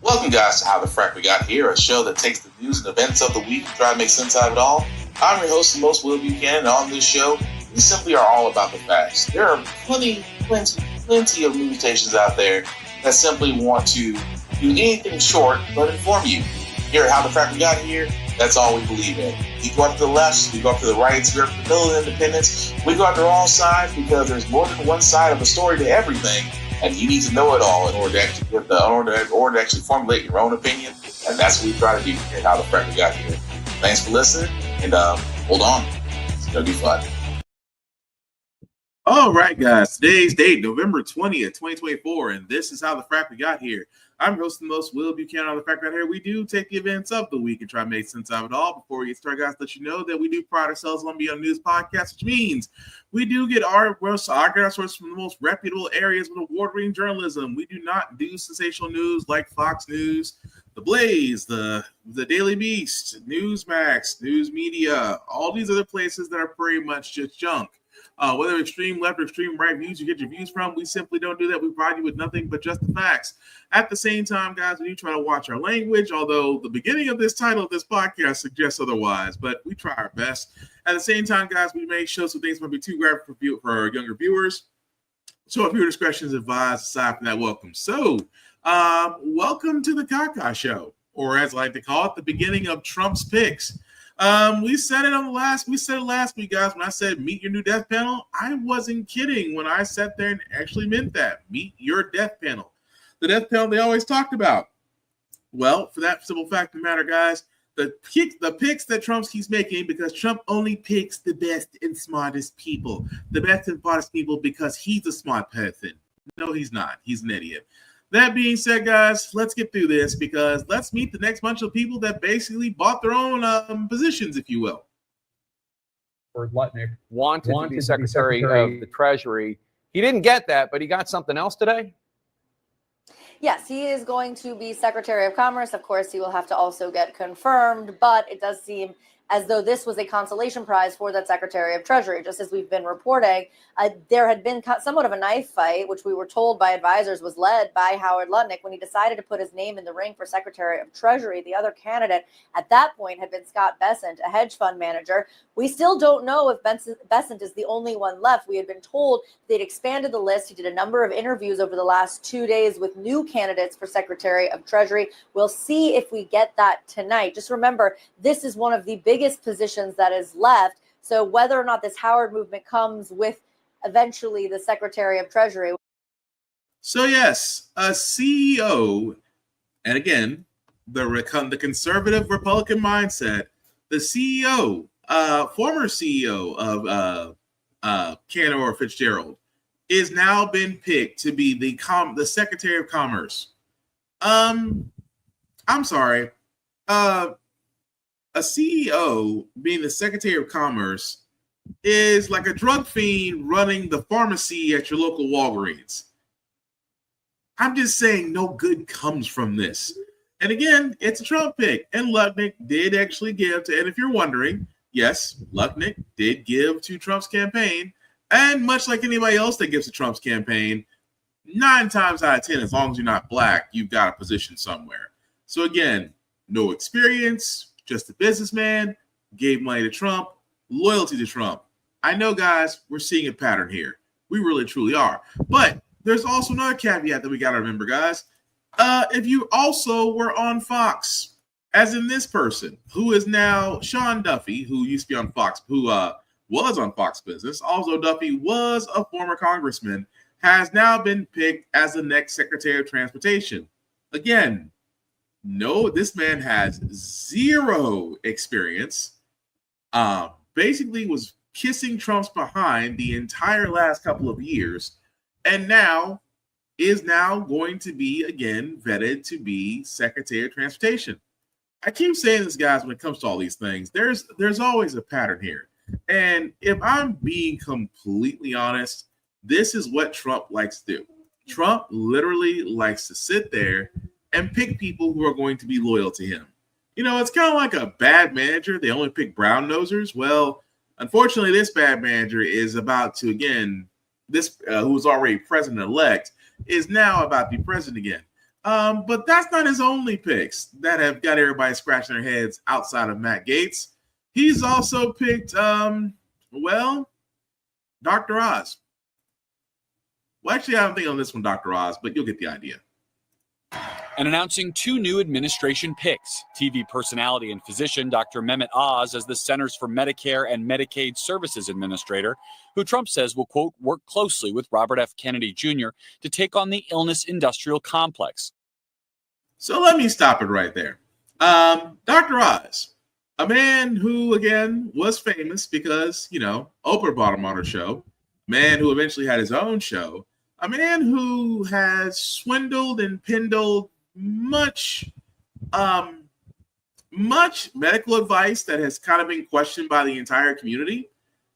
Welcome, guys, to How the Frack We Got Here, a show that takes the news and events of the week and try to make sense out of it all. I'm your host, the most Will Buchanan, and on this show, we simply are all about the facts. There are plenty of news stations out there that simply want to do anything short but inform you. Here at How the Frack We Got Here, that's all we believe in. We go up to the left, we go up to the right, we go up to the middle of independence, we go after all sides because there's more than one side of a story to everything. And you need to know it all in order to actually formulate your own opinion. And that's what we try to do here at How the Frack We Got Here. Thanks for listening, and hold on. It's going to be fun. All right, guys. Today's date, November 20th, 2024, and this is How the Frack We Got Here. I'm hosting the most Will Buchanan on the Frack We Got Here. We do take the events of the week and try to make sense of it all. Before we get started, guys, let you know that we do pride ourselves on being a news podcast, which means we do get our sources from the most reputable areas with award-winning journalism. We do not do sensational news like Fox News, The Blaze, the Daily Beast, Newsmax, News Media, all these other places that are pretty much just junk. Whether extreme left or extreme right views you get your views from, we simply don't do that. We provide you with nothing but just the facts. At the same time, guys, we do try to watch our language, although the beginning of this title of this podcast suggests otherwise, but we try our best. At the same time, guys, we may show some things might be too graphic for our younger viewers. So if your discretion is advised, aside from that, welcome. So, welcome to the Kaka Show, or as I like to call it, the beginning of Trump's picks. We said it last week, guys. When I said meet your new death panel, I wasn't kidding when I sat there and actually meant that. Meet your death panel. The death panel they always talked about. Well, for that simple fact of the matter, guys, the picks that Trump keeps making, because Trump only picks the best and smartest people. The best and smartest people because he's a smart person. No, he's not. He's an idiot. That being said, guys, let's get through this because let's meet the next bunch of people that basically bought their own positions, if you will. Lutnick wanted to be Secretary of the Treasury. He didn't get that, but he got something else today? Yes, he is going to be Secretary of Commerce. Of course, he will have to also get confirmed, but it does seem as though this was a consolation prize for that Secretary of Treasury. Just as we've been reporting, there had been somewhat of a knife fight, which we were told by advisors was led by Howard Lutnick when he decided to put his name in the ring for Secretary of Treasury. The other candidate at that point had been Scott Bessent, a hedge fund manager. We still don't know if Bessent is the only one left. We had been told they'd expanded the list. He did a number of interviews over the last 2 days with new candidates for Secretary of Treasury. We'll see if we get that tonight. Just remember, this is one of the biggest positions that is left. So whether or not this Howard movement comes with eventually the Secretary of Treasury. So yes, a CEO, and again, the conservative Republican mindset, the CEO, former CEO of Cantor Fitzgerald, is now been picked to be the Secretary of Commerce. I'm sorry. A CEO being the Secretary of Commerce is like a drug fiend running the pharmacy at your local Walgreens. I'm just saying no good comes from this. And again, it's a Trump pick. And Lutnick did actually give to, and if you're wondering, yes, Lutnick did give to Trump's campaign. And much like anybody else that gives to Trump's campaign, 9 times out of 10, as long as you're not black, you've got a position somewhere. So again, no experience, just a businessman, gave money to Trump, loyalty to Trump. I know, guys, we're seeing a pattern here. We really, truly are. But there's also another caveat that we got to remember, guys. If you also were on Fox, as in this person, who is now Sean Duffy, who used to be on Fox, who was on Fox Business. Also, Duffy was a former congressman, has now been picked as the next Secretary of Transportation. Again, no, this man has zero experience. Basically was kissing Trump's behind the entire last couple of years, and now is going to be again vetted to be Secretary of Transportation. I keep saying this, guys, when it comes to all these things, there's always a pattern here. And if I'm being completely honest, this is what Trump likes to do. Trump literally likes to sit there and pick people who are going to be loyal to him. You know, it's kind of like a bad manager. They only pick brown nosers. Well, unfortunately, this bad manager is about to, again, who was already president-elect, is now about to be president again. But that's not his only picks that have got everybody scratching their heads outside of Matt Gaetz. He's also picked, Dr. Oz. Well, actually, I don't think on this one, Dr. Oz, but you'll get the idea. And announcing 2 new administration picks, TV personality and physician Dr. Mehmet Oz as the Centers for Medicare and Medicaid Services Administrator, who Trump says will, quote, work closely with Robert F. Kennedy Jr. to take on the illness industrial complex. So let me stop it right there. Dr. Oz, a man who, again, was famous because, Oprah brought him on her show, a man who eventually had his own show, a man who has swindled and pendled much medical advice that has kind of been questioned by the entire community,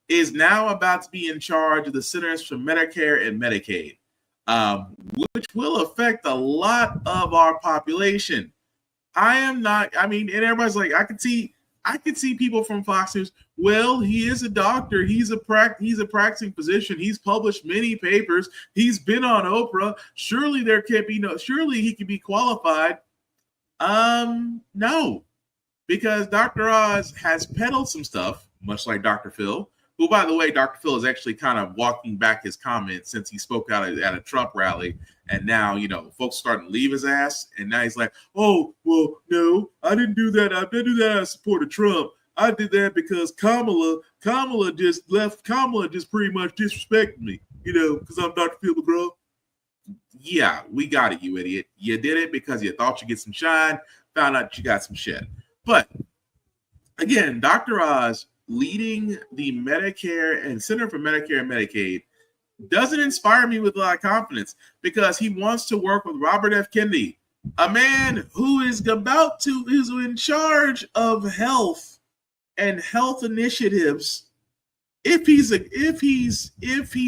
is now about to be in charge of the Centers for Medicare and Medicaid, which will affect a lot of our population. And everybody's like, I could see people from Fox News. Well, he is a doctor. He's a practicing physician. He's published many papers. He's been on Oprah. Surely he can be qualified. No, because Dr. Oz has peddled some stuff, much like Dr. Phil, who, by the way, Dr. Phil is actually kind of walking back his comments since he spoke out at a Trump rally. And now, folks starting to leave his ass. And now he's like, oh, well, no, I didn't do that. I didn't do that. I supported Trump. I did that because Kamala just pretty much disrespected me, because I'm Dr. Phil McGraw. Yeah, we got it, you idiot. You did it because you thought you get some shine, found out you got some shit. But again, Dr. Oz leading the Medicare and Center for Medicare and Medicaid doesn't inspire me with a lot of confidence, because he wants to work with Robert F. Kennedy, a man who is in charge of health and health initiatives. If he's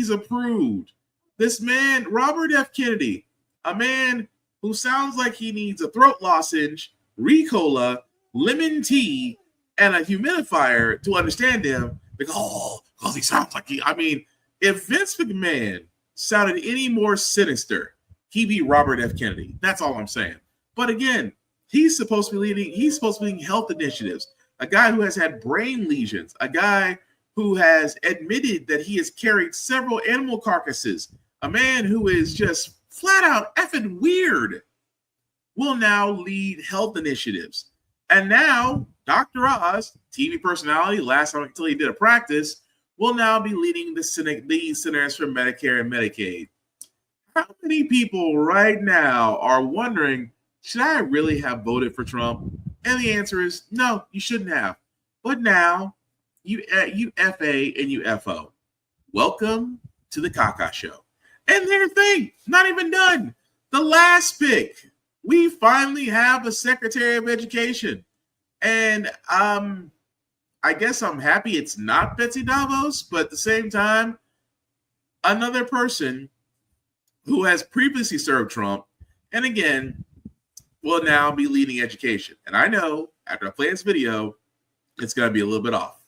approved, this man, Robert F. Kennedy, a man who sounds like he needs a throat lozenge, Ricola, lemon tea, and a humidifier to understand him, because he sounds like if Vince McMahon sounded any more sinister, he'd be Robert F. Kennedy. That's all I'm saying. But again, he's supposed to be leading health initiatives, a guy who has had brain lesions, a guy who has admitted that he has carried several animal carcasses, a man who is just flat out effing weird, will now lead health initiatives. And now Dr. Oz, TV personality, last time until he did a practice, will now be leading the Centers for Medicare and Medicaid. How many people right now are wondering, should I really have voted for Trump? And the answer is no, you shouldn't have. But now, you FA and you FO. Welcome to the Kaka Show. And their thing, not even done. The last pick, we finally have a Secretary of Education. And I guess I'm happy it's not Betsy Davos, but at the same time, another person who has previously served Trump, and again, will now be leading education. And I know, after I play this video, it's going to be a little bit off.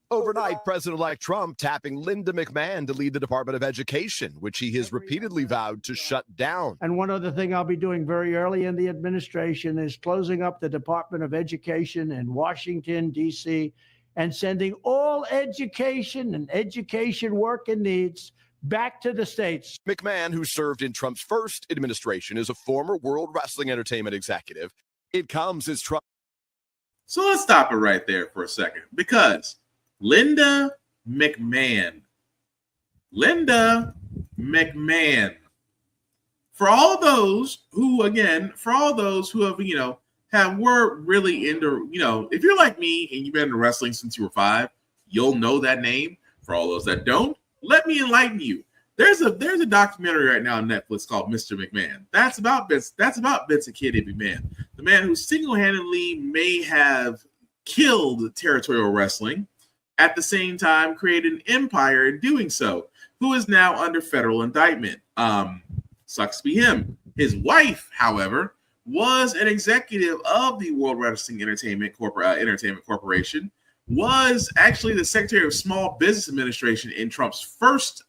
Overnight, President-elect Trump tapping Linda McMahon to lead the Department of Education, which he has repeatedly vowed to shut down. And one other thing I'll be doing very early in the administration is closing up the Department of Education in Washington, D.C., and sending all education and education work and needs back to the states. McMahon, who served in Trump's first administration, is a former World Wrestling Entertainment executive. It comes as Trump. So let's stop it right there for a second, because Linda McMahon. For all those who were really into, if you're like me and you've been into wrestling since you were 5, you'll know that name. For all those that don't, let me enlighten you. There's a documentary right now on Netflix called Mr. McMahon. That's about Vince and Kennedy McMahon, the man who single-handedly may have killed territorial wrestling, at the same time created an empire in doing so, who is now under federal indictment. Sucks to be him. His wife, however, was an executive of the World Wrestling Entertainment Corporation, was actually the Secretary of Small Business Administration in Trump's first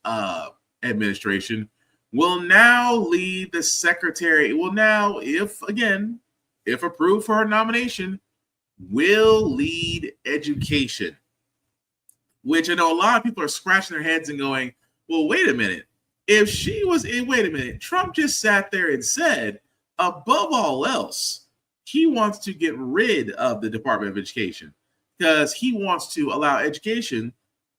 administration, will now lead the secretary, will now, if approved for her nomination, will lead education. Which I know a lot of people are scratching their heads and going, well, wait a minute. If she was in, wait a minute, Trump just sat there and said, above all else, he wants to get rid of the Department of Education because he wants to allow education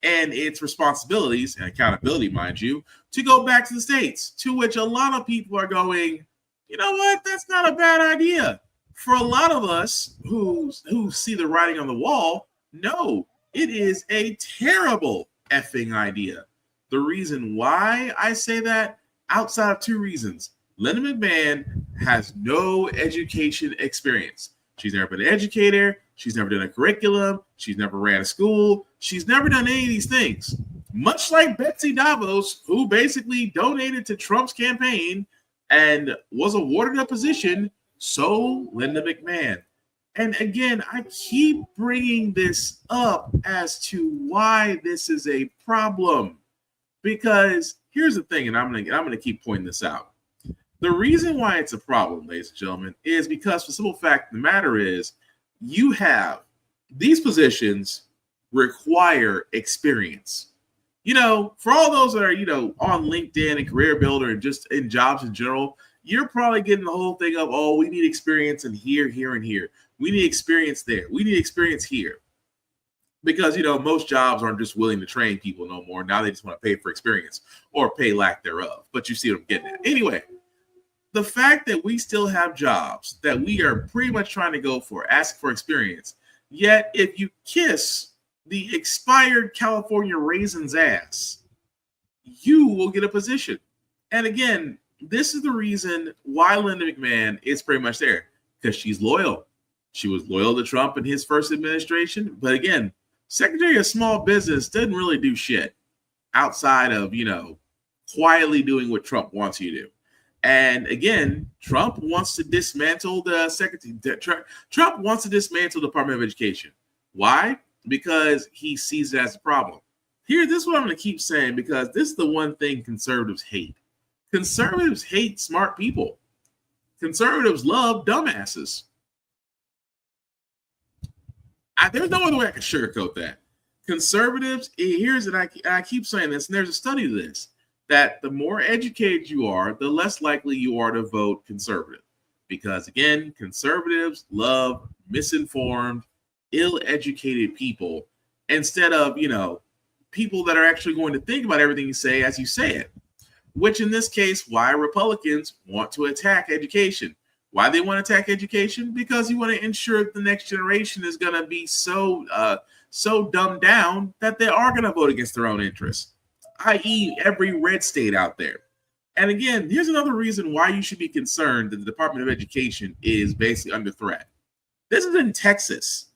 and its responsibilities and accountability, mind you, to go back to the states, to which a lot of people are going, you know what, that's not a bad idea. For a lot of us who see the writing on the wall, no, it is a terrible effing idea. The reason why I say that, outside of two reasons. Linda McMahon has no education experience. She's never been an educator. She's never done a curriculum. She's never ran a school. She's never done any of these things. Much like Betsy DeVos, who basically donated to Trump's campaign and was awarded a position, so Linda McMahon. And again, I keep bringing this up as to why this is a problem. Because here's the thing, and I'm gonna keep pointing this out. The reason why it's a problem, ladies and gentlemen, is because the simple fact of the matter is you have these positions require experience. You know, for all those that are, you know, on LinkedIn and Career Builder and just in jobs in general, you're probably getting the whole thing of, oh, we need experience in here, here, and here. We need experience there. We need experience here. Because, you know, most jobs aren't just willing to train people no more. Now they just want to pay for experience or pay lack thereof. But you see what I'm getting at. Anyway, the fact that we still have jobs that we are pretty much trying to go for, ask for experience, yet if you kiss the expired California raisin's ass, you will get a position. And again, this is the reason why Linda McMahon is pretty much there, because she's loyal. She was loyal to Trump in his first administration. But again, Secretary of Small Business doesn't really do shit outside of, you know, quietly doing what Trump wants you to do. And again, Trump wants to dismantle the secretary. Trump wants to dismantle the Department of Education. Why? Because he sees it as a problem. Here, this is what I'm going to keep saying, because this is the one thing conservatives hate. Conservatives hate smart people. Conservatives love dumbasses. There's no other way I can sugarcoat that. Conservatives, I keep saying this, and there's a study to this, that the more educated you are, the less likely you are to vote conservative. Because again, conservatives love misinformed, ill-educated people instead of, you know, people that are actually going to think about everything you say as you say it. Which in this case, why Republicans want to attack education. Why they want to attack education? Because you want to ensure that the next generation is going to be so dumbed down that they are going to vote against their own interests, i.e. every red state out there. And again, here's another reason why you should be concerned that the Department of Education is basically under threat. This is in Texas.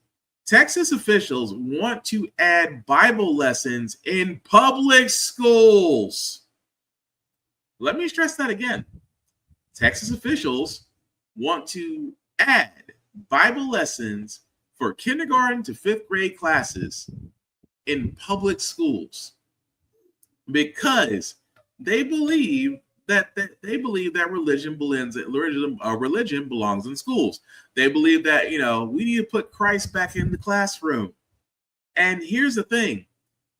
Texas officials want to add Bible lessons in public schools. Let me stress that again. Texas officials want to add Bible lessons for kindergarten to fifth grade classes in public schools because they believe that religion belongs in schools. They believe that, you know, we need to put Christ back in the classroom. And here's the thing.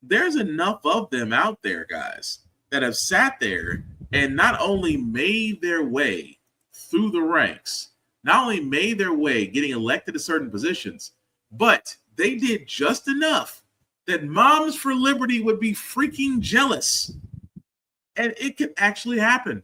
There's enough of them out there, guys, that have sat there and not only made their way through the ranks, not only made their way getting elected to certain positions, but they did just enough that Moms for Liberty would be freaking jealous. And it could actually happen.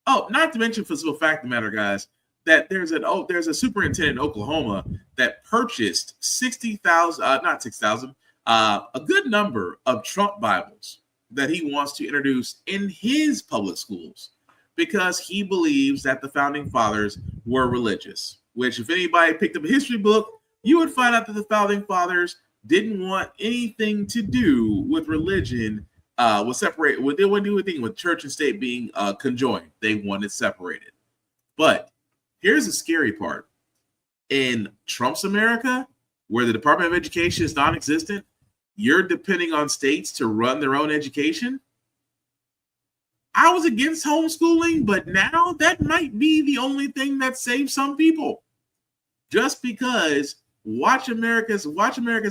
Oh, not to mention, for the simple fact of the matter, guys, that there's a superintendent in Oklahoma that purchased 60,000, not 6,000, a good number of Trump Bibles that he wants to introduce in his public schools because he believes that the founding fathers were religious, which if anybody picked up a history book, you would find out that the founding fathers didn't want anything to do with religion, was separated. They wouldn't do anything with church and state being conjoined. They wanted separated. But here's the scary part. In Trump's America, where the Department of Education is non-existent, you're depending on states to run their own education. I was against homeschooling, but now that might be the only thing that saves some people. Just because watch America's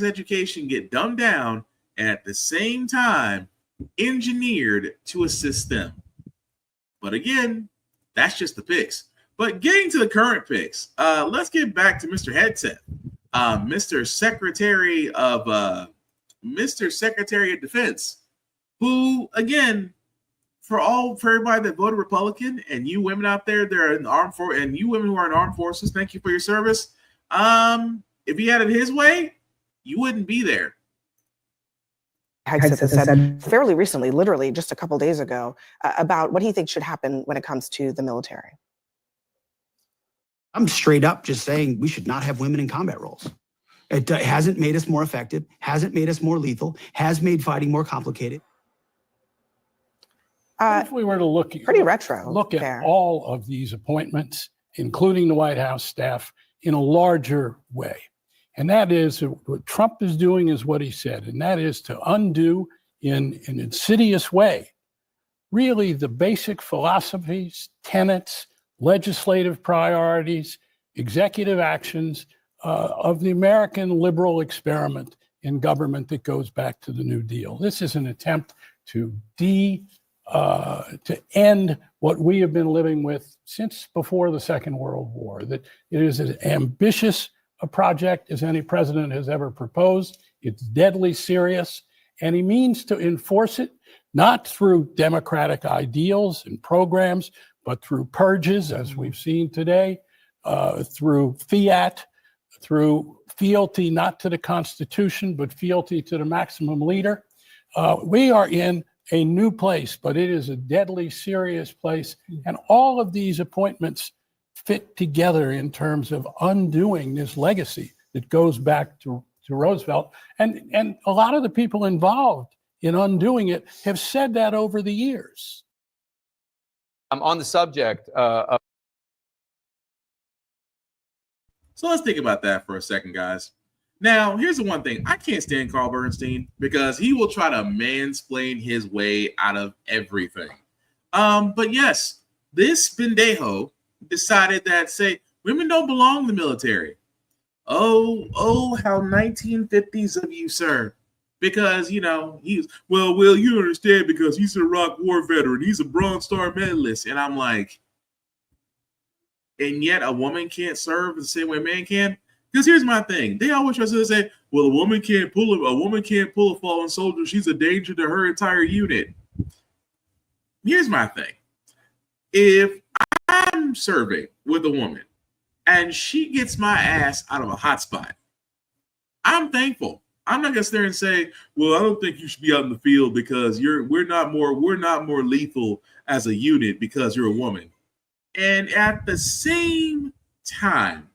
education get dumbed down and at the same time engineered to assist them. But again, that's just the picks. But getting to the current picks, let's get back to Mr. Headset, Mr. Secretary of Defense, who again, for everybody that voted Republican and you women out there that are in the armed force and you women who are in armed forces, thank you for your service. If he had it his way, you wouldn't be there. Hegseth has said fairly recently, literally just a couple days ago, about what he thinks should happen when it comes to the military. I'm straight up just saying we should not have women in combat roles. It hasn't made us more effective, hasn't made us more lethal, has made fighting more complicated. If we were to look at all of these appointments, including the White House staff, in a larger way, and that is what Trump is doing is what he said, and that is to undo in an insidious way, really the basic philosophies, tenets, legislative priorities, executive actions of the American liberal experiment in government that goes back to the New Deal. This is an attempt to end what we have been living with since before the Second World War, that it is as ambitious a project as any president has ever proposed. It's deadly serious, and he means to enforce it, not through democratic ideals and programs, but through purges, as we've seen today, through fiat, through fealty not to the Constitution, but fealty to the maximum leader. We are in a new place, but it is a deadly serious place. And all of these appointments fit together in terms of undoing this legacy that goes back to Roosevelt. And a lot of the people involved in undoing it have said that over the years. On the subject of. So let's think about that for a second, guys. Now, here's the one thing. I can't stand Carl Bernstein because he will try to mansplain his way out of everything. But yes, this pendejo decided that, say, women don't belong in the military. Oh, how 1950s of you, sir. Because, you know, well, you understand because he's an Iraq war veteran. He's a Bronze Star medalist. And I'm like, and yet a woman can't serve the same way a man can? Because here's my thing. They always try to say, well, a woman can't pull a fallen soldier. She's a danger to her entire unit. Here's my thing. If I'm serving with a woman and she gets my ass out of a hot spot, I'm thankful. I'm not gonna sit there and say, well, I don't think you should be out in the field because we're not more lethal as a unit because you're a woman. And at the same time,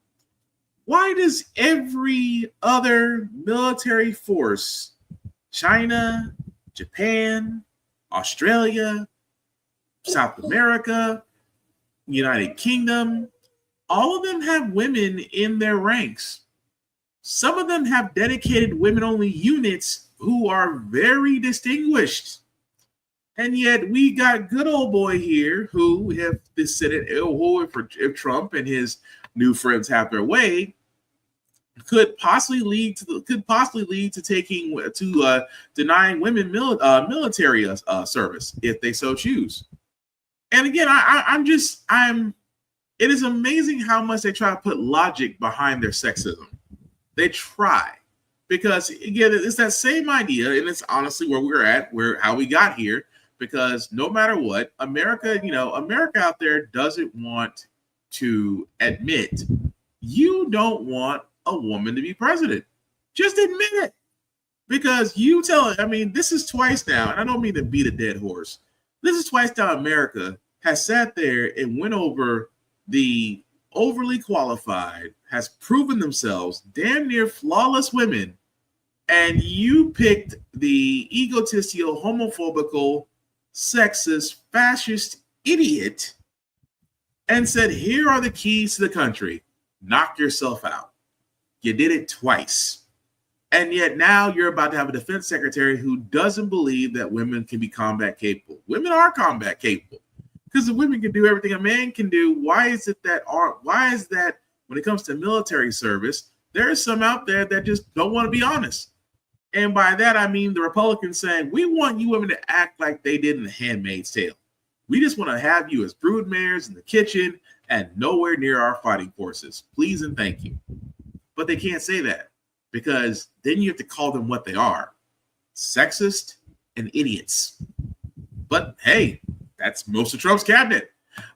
why does every other military force, China, Japan, Australia, South America, United Kingdom, all of them have women in their ranks? Some of them have dedicated women-only units who are very distinguished. And yet we got good old boy here who, if the Senate, if Trump and his new friends have their way, could possibly lead to denying women military service if they so choose. And again, it is amazing how much they try to put logic behind their sexism. They try, because again, it's that same idea, and it's honestly where we're at, how we got here. Because no matter what, America out there doesn't want to admit you don't want a woman to be president. Just admit it. Because this is twice now, and I don't mean to beat a dead horse. This is twice now America has sat there and went over the overly qualified, has proven themselves damn near flawless women, and you picked the egotistical, homophobical, sexist, fascist idiot and said, here are the keys to the country. Knock yourself out. You did it twice. And yet now you're about to have a defense secretary who doesn't believe that women can be combat capable. Women are combat capable. Because if women can do everything a man can do, why is that when it comes to military service, there are some out there that just don't want to be honest. And by that, I mean the Republicans saying, we want you women to act like they did in The Handmaid's Tale. We just want to have you as broodmares in the kitchen and nowhere near our fighting forces. Please and thank you. But they can't say that because then you have to call them what they are. Sexist and idiots. But hey, that's most of Trump's cabinet.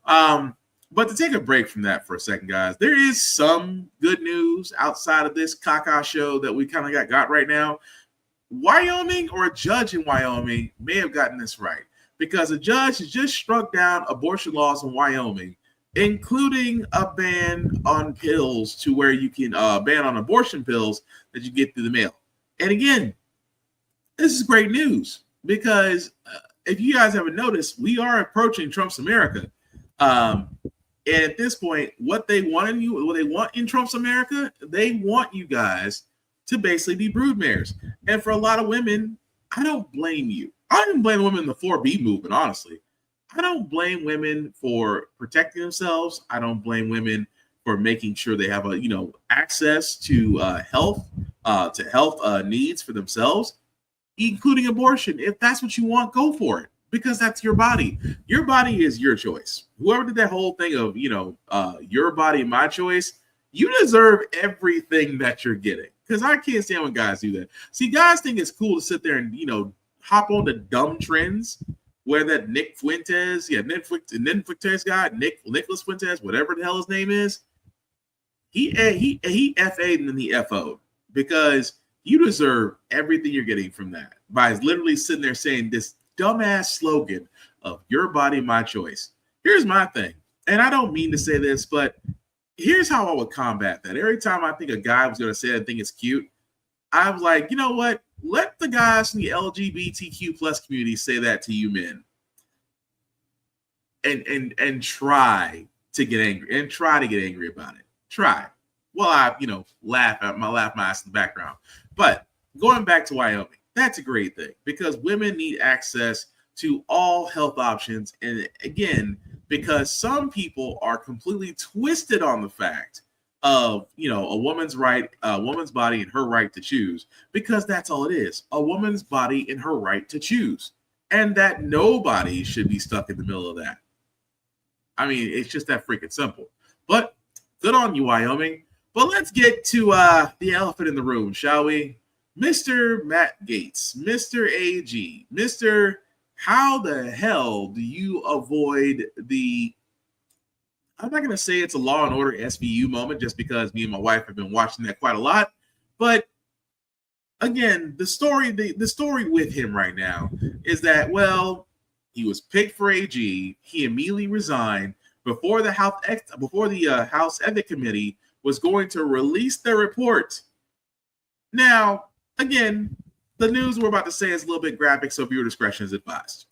But to take a break from that for a second, guys, there is some good news outside of this caca show that we kind of got right now. Wyoming, or a judge in Wyoming, may have gotten this right because a judge has just struck down abortion laws in Wyoming, including a ban on pills to where you can ban on abortion pills that you get through the mail. And again, this is great news because if you guys haven't noticed, we are approaching Trump's America. And at this point, what they want in Trump's America, they want you guys to basically be broodmares. And for a lot of women, I don't blame you. I don't even blame women in the 4B movement, honestly. I don't blame women for protecting themselves. I don't blame women for making sure they have access to health needs for themselves, including abortion. If that's what you want, go for it. Because that's your body. Your body is your choice. Whoever did that whole thing of, your body, my choice, you deserve everything that you're getting. Because I can't stand when guys do that. See, guys think it's cool to sit there and, hop on the dumb trends where that Nicholas Fuentes Fuentes, whatever the hell his name is, he FA'd and then he FO'd because you deserve everything you're getting from that by literally sitting there saying this dumbass slogan of your body, my choice. Here's my thing. And I don't mean to say this, but here's how I would combat that. Every time I think a guy was going to say that thing is cute, I was like, you know what? Let the guys in the LGBTQ plus community say that to you men. And try to get angry about it. Try. Well, I, laugh my ass in the background. But going back to Wyoming, that's a great thing because women need access to all health options. And again, because some people are completely twisted on the fact of, a woman's body and her right to choose, because that's all it is, a woman's body and her right to choose, and that nobody should be stuck in the middle of that. I mean, it's just that freaking simple. But good on you, Wyoming. But let's get to the elephant in the room, shall we? Mr. Matt Gaetz, Mr. AG, Mr. How the hell do you avoid I'm not going to say it's a Law and Order SVU moment just because me and my wife have been watching that quite a lot. But again, the story with him right now is that, well, he was picked for AG. He immediately resigned before the House Ethics Committee was going to release their report. Now, again, the news we're about to say is a little bit graphic, so viewer discretion is advised.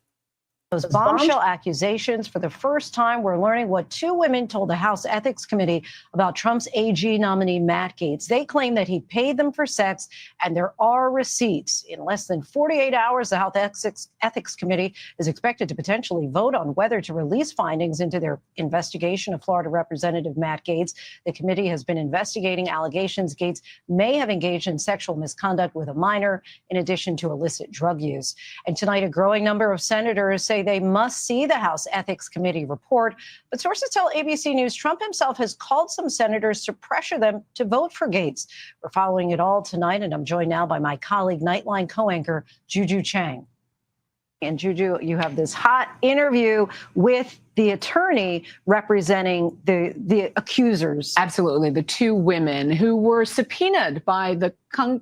Those bombshell accusations. For the first time, we're learning what two women told the House Ethics Committee about Trump's AG nominee, Matt Gaetz. They claim that he paid them for sex, and there are receipts. In less than 48 hours, the House Ethics Committee is expected to potentially vote on whether to release findings into their investigation of Florida Representative Matt Gaetz. The committee has been investigating allegations Gaetz may have engaged in sexual misconduct with a minor, in addition to illicit drug use. And tonight, a growing number of senators say they must see the House Ethics Committee report. But sources tell ABC News Trump himself has called some senators to pressure them to vote for Gaetz. We're following it all tonight, and I'm joined now by my colleague, Nightline co-anchor Juju Chang. And Juju, you have this hot interview with the attorney representing the accusers. Absolutely. The two women who were subpoenaed by the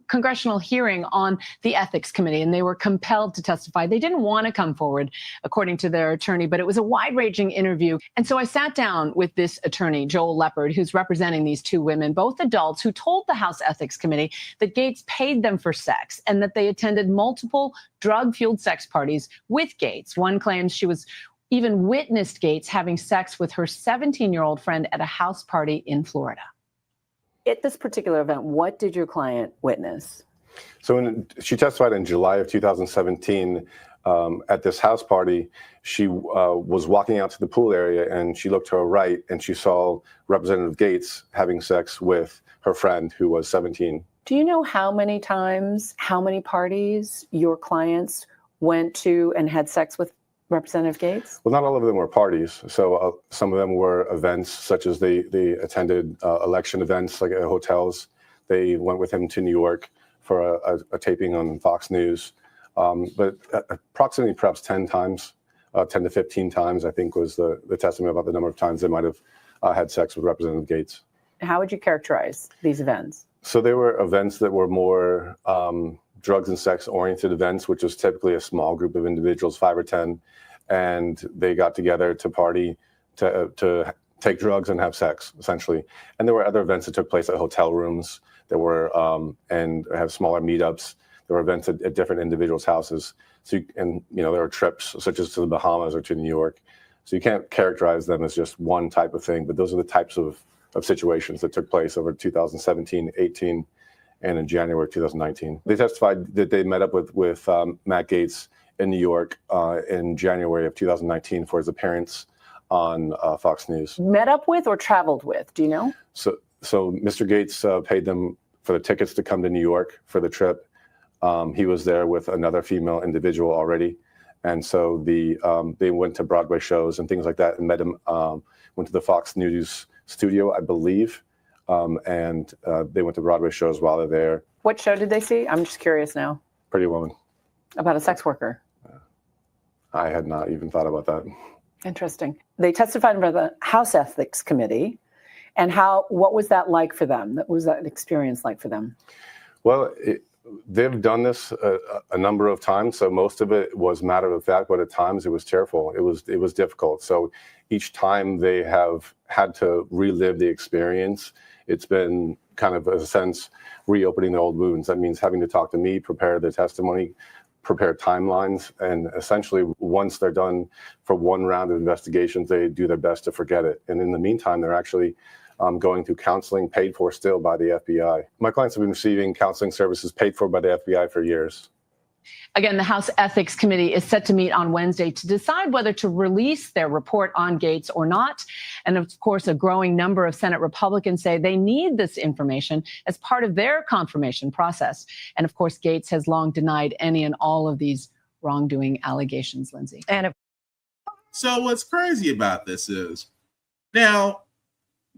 congressional hearing on the Ethics Committee, and they were compelled to testify. They didn't want to come forward, according to their attorney, but it was a wide-ranging interview. And so I sat down with this attorney, Joel Leopard, who's representing these two women, both adults, who told the House Ethics Committee that Gaetz paid them for sex and that they attended multiple drug-fueled sex parties with Gaetz. One claims she was even witnessed Gaetz having sex with her 17-year-old friend at a house party in Florida. At this particular event, what did your client witness? So she testified in July of 2017 at this house party. She was walking out to the pool area and she looked to her right and she saw Representative Gates having sex with her friend who was 17. Do you know how many times, how many parties your clients went to and had sex with Representative Gates? Well, not all of them were parties. So some of them were events, such as they attended election events like at hotels. They went with him to New York for a taping on Fox News. But approximately perhaps 10 times, 10 to 15 times, I think was the testimony about the number of times they might have had sex with Representative Gates. How would you characterize these events? So they were events that were more drugs and sex oriented events, which was typically a small group of individuals, 5 or 10, and they got together to party, to take drugs and have sex, essentially. And there were other events that took place at hotel rooms. There were and have smaller meetups. There were events at different individuals' houses. So there were trips such as to the Bahamas or to New York. So you can't characterize them as just one type of thing, but those are the types of situations that took place over 2017, 18, and in January 2019. They testified that they met up with Matt Gaetz in New York in January of 2019 for his appearance on Fox News. Met up with or traveled with, do you know? So Mr. Gaetz paid them for the tickets to come to New York for the trip. He was there with another female individual already. And so they went to Broadway shows and things like that and met him, went to the Fox News studio, I believe. And they went to Broadway shows while they're there. What show did they see? I'm just curious now. Pretty Woman. About a sex worker. I had not even thought about that. Interesting. They testified by the House Ethics Committee. And what was that like for them? What was that experience like for them? Well, they've done this a number of times, so most of it was matter of fact, but at times it was tearful. It was difficult. So each time they have had to relive the experience, it's been kind of, in a sense, reopening the old wounds. That means having to talk to me, prepare the testimony, prepare timelines, and essentially once they're done for one round of investigations, they do their best to forget it. And in the meantime, they're actually going through counseling paid for still by the FBI. My clients have been receiving counseling services paid for by the FBI for years. Again, the House Ethics Committee is set to meet on Wednesday to decide whether to release their report on Gaetz or not. And of course, a growing number of Senate Republicans say they need this information as part of their confirmation process. And of course, Gaetz has long denied any and all of these wrongdoing allegations, Lindsay. So what's crazy about this is, now,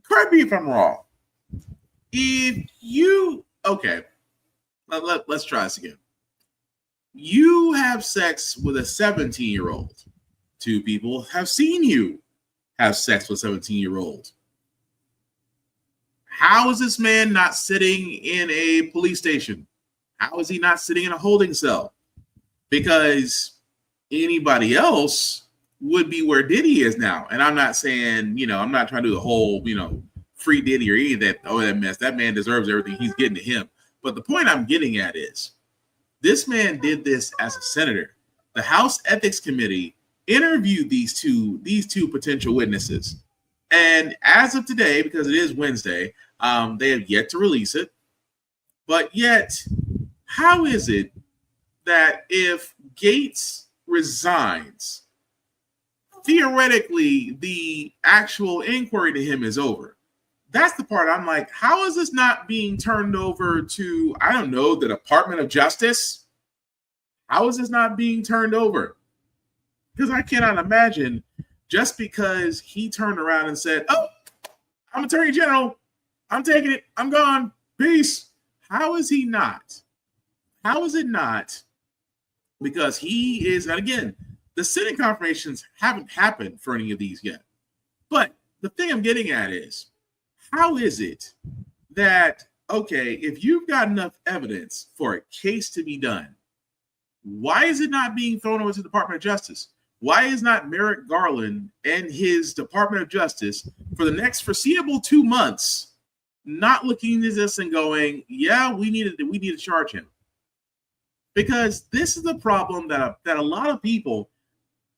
correct me if I'm wrong. If you, okay, let's try this again. You have sex with a 17-year-old. Two people have seen you have sex with a 17-year-old. How is this man not sitting in a police station? How is he not sitting in a holding cell? Because anybody else would be where Diddy is now. And I'm not saying, I'm not trying to do the whole, free Diddy or any of that. Oh, that mess. That man deserves everything he's getting to him. But the point I'm getting at is, this man did this as a senator. The House Ethics Committee interviewed these two potential witnesses. And as of today, because it is Wednesday, they have yet to release it. But yet, how is it that if Gaetz resigns, theoretically, the actual inquiry to him is over? That's the part I'm like, how is this not being turned over to, I don't know, the Department of Justice? How is this not being turned over? Because I cannot imagine just because he turned around and said, oh, I'm Attorney General, I'm taking it, I'm gone, peace. How is he not? How is it not? Because he is, and again, the Senate confirmations haven't happened for any of these yet. But the thing I'm getting at is, how is it that, okay, if you've got enough evidence for a case to be done, why is it not being thrown over to the Department of Justice? Why is not Merrick Garland and his Department of Justice for the next foreseeable 2 months not looking at this and going, yeah, we need to charge him? Because this is the problem that a lot of people,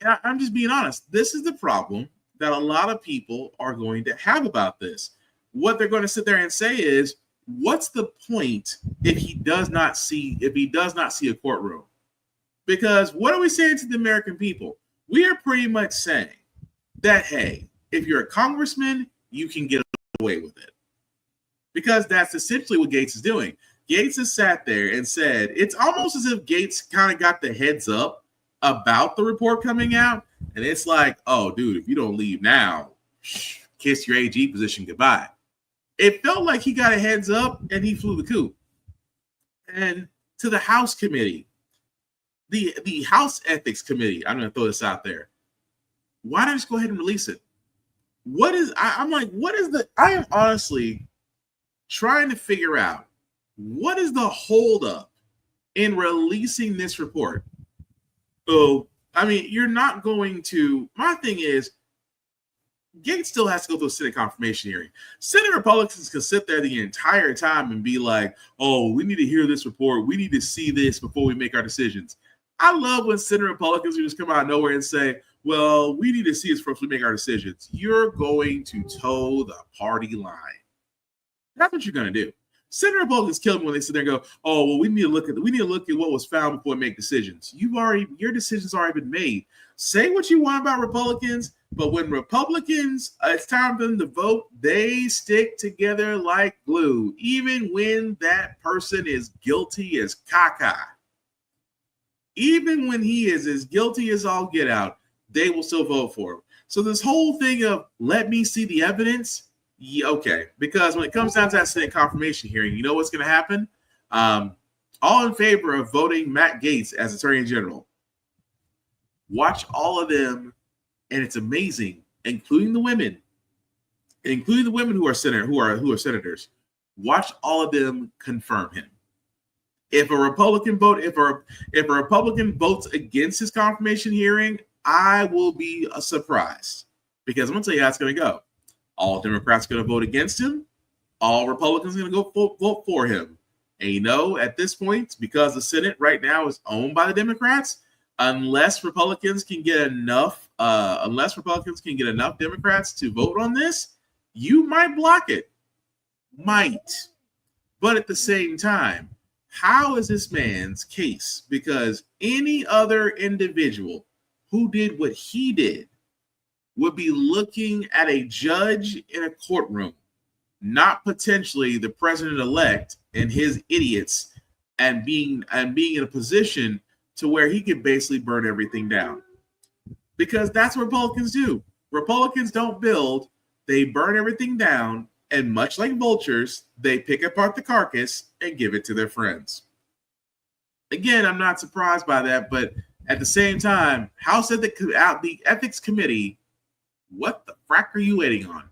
and I'm just being honest, this is the problem that a lot of people are going to have about this. What they're going to sit there and say is, what's the point if he does not see a courtroom? Because what are we saying to the American people? We are pretty much saying that, hey, if you're a congressman, you can get away with it. Because that's essentially what Gates is doing. Gates has sat there and said, it's almost as if Gates kind of got the heads up about the report coming out. And it's like, oh, dude, if you don't leave now, kiss your AG position goodbye. It felt like he got a heads up and he flew the coop. And to the House committee, the House Ethics Committee, I'm going to throw this out there. Why not just go ahead and release it? I am honestly trying to figure out what is the holdup in releasing this report. Oh, I mean, you're not going to. My thing is, Gates still has to go through a Senate confirmation hearing. Senate Republicans can sit there the entire time and be like, oh, we need to hear this report. We need to see this before we make our decisions. I love when Senate Republicans just come out of nowhere and say, well, we need to see this before we make our decisions. You're going to toe the party line. That's what you're going to do. Senate Republicans kill me when they sit there and go, "Oh, well, we need to look at what was found before we make decisions." Your decisions already been made. Say what you want about Republicans, but when Republicans, it's time for them to vote, they stick together like glue, even when that person is guilty as caca. Even when he is as guilty as all get out, they will still vote for him. So this whole thing of let me see the evidence. Yeah, okay, because when it comes down to that Senate confirmation hearing, you know what's going to happen? All in favor of voting Matt Gaetz as Attorney General. Watch all of them, and it's amazing, including the women who are senators. Watch all of them confirm him. If a Republican votes against his confirmation hearing, I will be surprised, because I'm going to tell you how it's going to go. All Democrats are going to vote against him. All Republicans are going to go vote for him. And you know, at this point, because the Senate right now is owned by the Democrats, unless Republicans can get enough Democrats to vote on this, you might block it. Might. But at the same time, how is this man's case? Because any other individual who did what he did would be looking at a judge in a courtroom, not potentially the president-elect and his idiots, and being in a position to where he could basically burn everything down. Because that's what Republicans do. Republicans don't build, they burn everything down, and much like vultures, they pick apart the carcass and give it to their friends. Again, I'm not surprised by that, but at the same time, House the Ethics Committee, what the frack are you waiting on?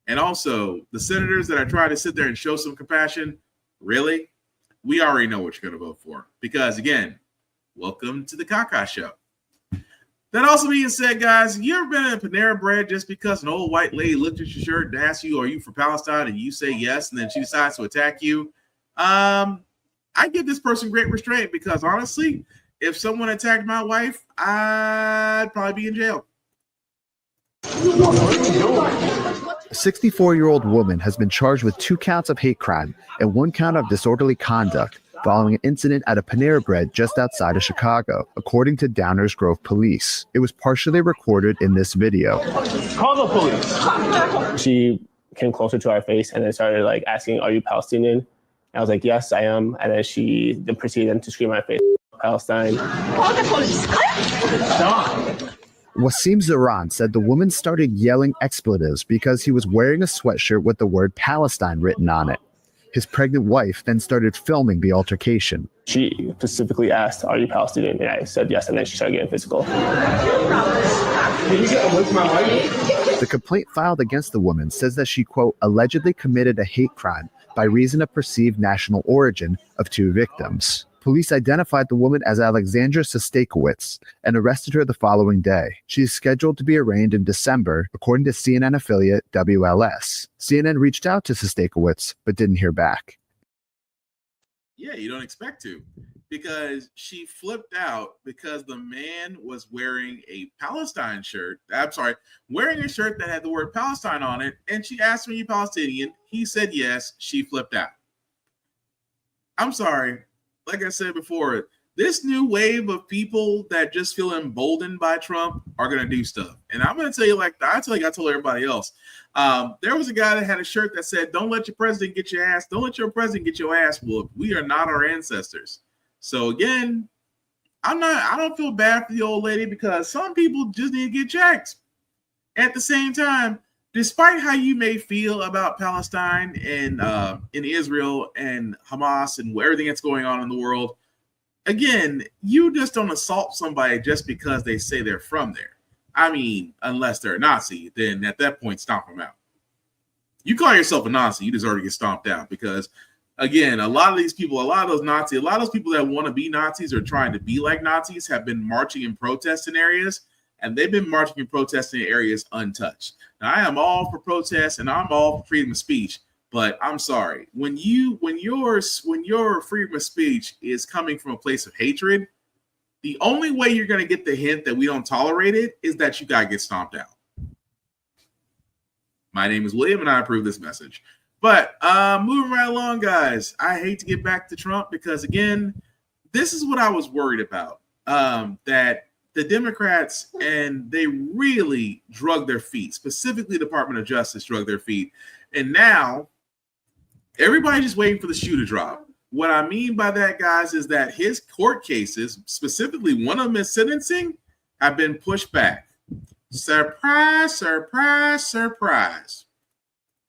And also, the senators that are trying to sit there and show some compassion, really? We already know what you're going to vote for. Because, again, welcome to the Kaka Show. That also being said, guys, you ever been in a Panera Bread just because an old white lady looked at your shirt and asked you, are you for Palestine? And you say yes, and then she decides to attack you? I give this person great restraint because, honestly, if someone attacked my wife, I'd probably be in jail. A 64-year-old woman has been charged with 2 counts of hate crime and 1 count of disorderly conduct following an incident at a Panera Bread just outside of Chicago, according to Downers Grove Police. It was partially recorded in this video. Call the police. She came closer to our face and then started asking, "Are you Palestinian?" I was like, "Yes, I am." And then she proceeded to scream in my face, "Palestine." Call the police. Stop. Wasim Zaran said the woman started yelling expletives because he was wearing a sweatshirt with the word Palestine written on it. His pregnant wife then started filming the altercation. She specifically asked, "Are you Palestinian?" And I said yes, and then she started getting physical. The complaint filed against the woman says that she, quote, allegedly committed a hate crime by reason of perceived national origin of 2 victims. Police identified the woman as Alexandra Sostakowicz and arrested her the following day. She is scheduled to be arraigned in December, according to CNN affiliate WLS. CNN reached out to Sostakowicz, but didn't hear back. Yeah, you don't expect to, because she flipped out because the man was wearing a Palestine shirt. I'm sorry, wearing a shirt that had the word Palestine on it. And she asked him, "Are you Palestinian?" He said yes. She flipped out. I'm sorry. Like I said before, this new wave of people that just feel emboldened by Trump are going to do stuff. And I'm going to tell you, like I told everybody else, there was a guy that had a shirt that said, "Don't let your president get your ass. Don't let your president get your ass whooped. We are not our ancestors." So again, I don't feel bad for the old lady, because some people just need to get checked. At the same time, despite how you may feel about Palestine and in Israel and Hamas and everything that's going on in the world, again, you just don't assault somebody just because they say they're from there. I mean, unless they're a Nazi, then at that point, stomp them out. You call yourself a Nazi, you deserve to get stomped out, because, again, a lot of those people that want to be Nazis or trying to be like Nazis have been marching and protesting areas, and they've been marching and protesting areas untouched. Now, I am all for protests and I'm all for freedom of speech, but I'm sorry, when your freedom of speech is coming from a place of hatred, the only way you're going to get the hint that we don't tolerate it is that you got to get stomped out. My name is William, and I approve this message. But moving right along, guys, I hate to get back to Trump, because, again, this is what I was worried about, that the Democrats, and they really drug their feet, specifically the Department of Justice drug their feet. And now everybody's just waiting for the shoe to drop. What I mean by that, guys, is that his court cases, specifically one of them is sentencing, have been pushed back. Surprise, surprise, surprise.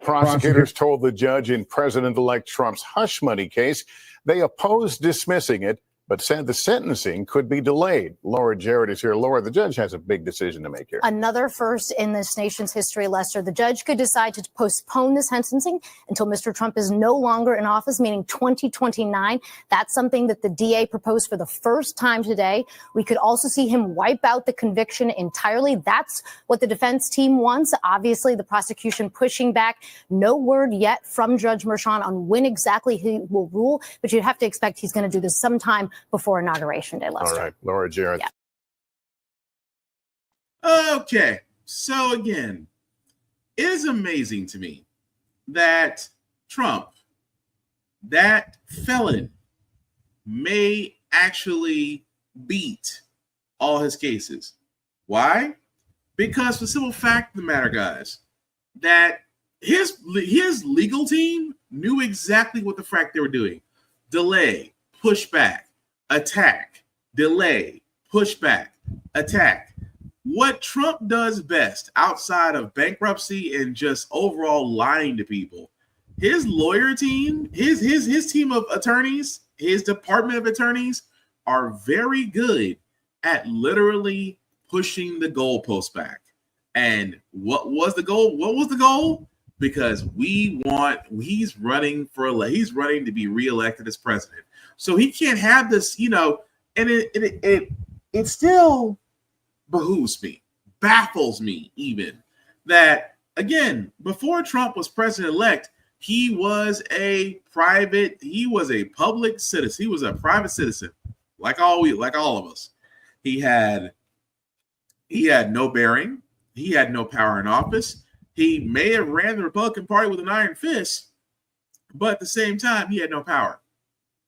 Prosecutors told the judge in President-elect Trump's hush money case they opposed dismissing it, but said the sentencing could be delayed. Laura Jarrett is here. Laura, the judge has a big decision to make here. Another first in this nation's history, Lester. The judge could decide to postpone the sentencing until Mr. Trump is no longer in office, meaning 2029. That's something that the DA proposed for the first time today. We could also see him wipe out the conviction entirely. That's what the defense team wants. Obviously, the prosecution pushing back. No word yet from Judge Merchan on when exactly he will rule, but you'd have to expect he's going to do this sometime before Inauguration Day, Lester. All right, Laura Jarrett. Yeah. Okay, so again, it is amazing to me that Trump, that felon, may actually beat all his cases. Why? Because the simple fact of the matter, guys, that his legal team knew exactly what the frack they were doing. Delay, push back, attack, delay, push back, attack. What Trump does best outside of bankruptcy and just overall lying to people, his lawyer team, his team of attorneys, his department of attorneys are very good at literally pushing the goalpost back. And what was the goal? What was the goal? Because he's running to be reelected as president. So he can't have this, and it still behooves me, baffles me even, that, again, before Trump was president-elect, he was a public citizen. He was a private citizen, like all of us. He had no bearing. He had no power in office. He may have ran the Republican Party with an iron fist, but at the same time, he had no power.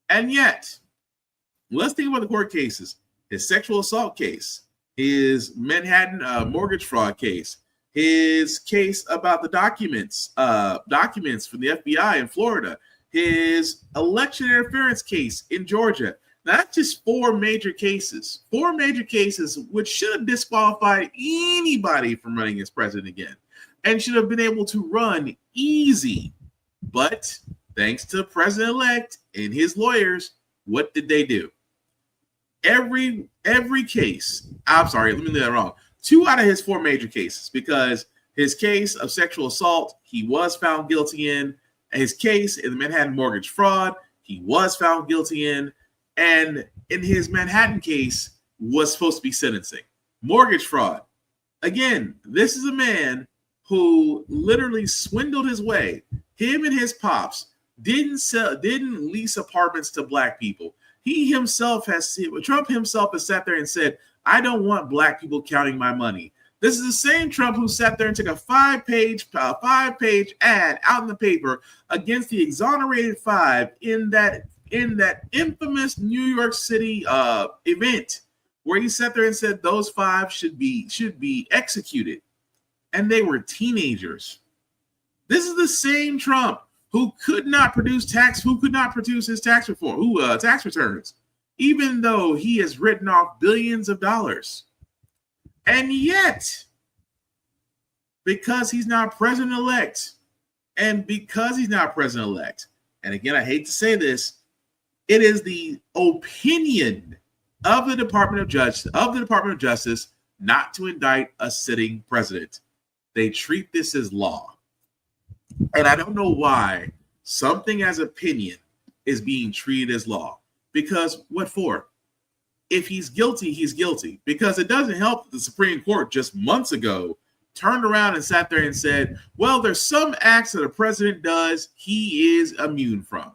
And yet, let's think about the court cases. His sexual assault case, his Manhattan mortgage fraud case, his case about the documents from the FBI in Florida, his election interference case in Georgia. That's just four major cases which should have disqualified anybody from running as president again, and should have been able to run easy. But thanks to President-elect and his lawyers, what did they do? Every case, I'm sorry, let me get that wrong. 2 out of his 4 major cases, because his case of sexual assault, he was found guilty in. His case in the Manhattan mortgage fraud, he was found guilty in. And in his Manhattan case, was supposed to be sentencing. Mortgage fraud. Again, this is a man who literally swindled his way. Him and his pops didn't lease apartments to black people. Trump himself has sat there and said, I don't want black people counting my money. This is the same Trump who sat there and took a five-page ad out in the paper against the exonerated five in that infamous New York City event where he sat there and said those five should be executed, and they were teenagers. This is the same Trump who could not produce his tax returns, even though he has written off billions of dollars. And yet, because he's not president-elect, and again, I hate to say this, it is the opinion of the Department of Justice not to indict a sitting president. They treat this as law. And I don't know why something as opinion is being treated as law. Because what for? If he's guilty, he's guilty. Because it doesn't help that the Supreme Court just months ago turned around and sat there and said, well, there's some acts that a president does he is immune from.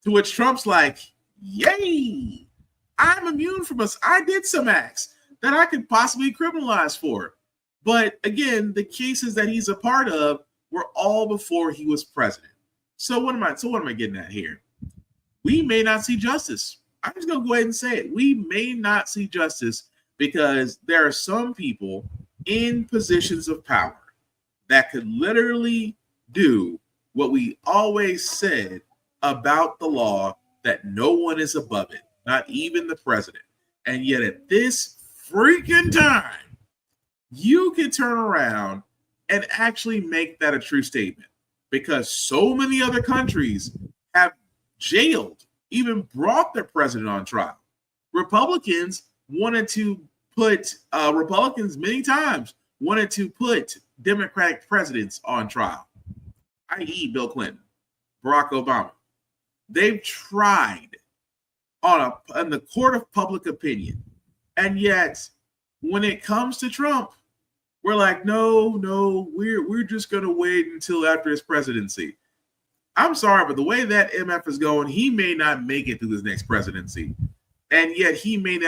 To which Trump's like, yay, I'm immune from us. I did some acts that I could possibly criminalize for. But again, the cases that he's a part of were all before he was president. So what am I getting at here? We may not see justice. I'm just going to go ahead and say it. We may not see justice because there are some people in positions of power that could literally do what we always said about the law, that no one is above it, not even the president. And yet at this freaking time, you can turn around and actually make that a true statement, because so many other countries have jailed, even brought their president on trial. Republicans many times wanted to put Democratic presidents on trial, i.e. Bill Clinton, Barack Obama. They've tried on the court of public opinion. And yet, when it comes to Trump, we're like, no, we're just going to wait until after his presidency. I'm sorry, but the way that MF is going, he may not make it through this next presidency. And yet we may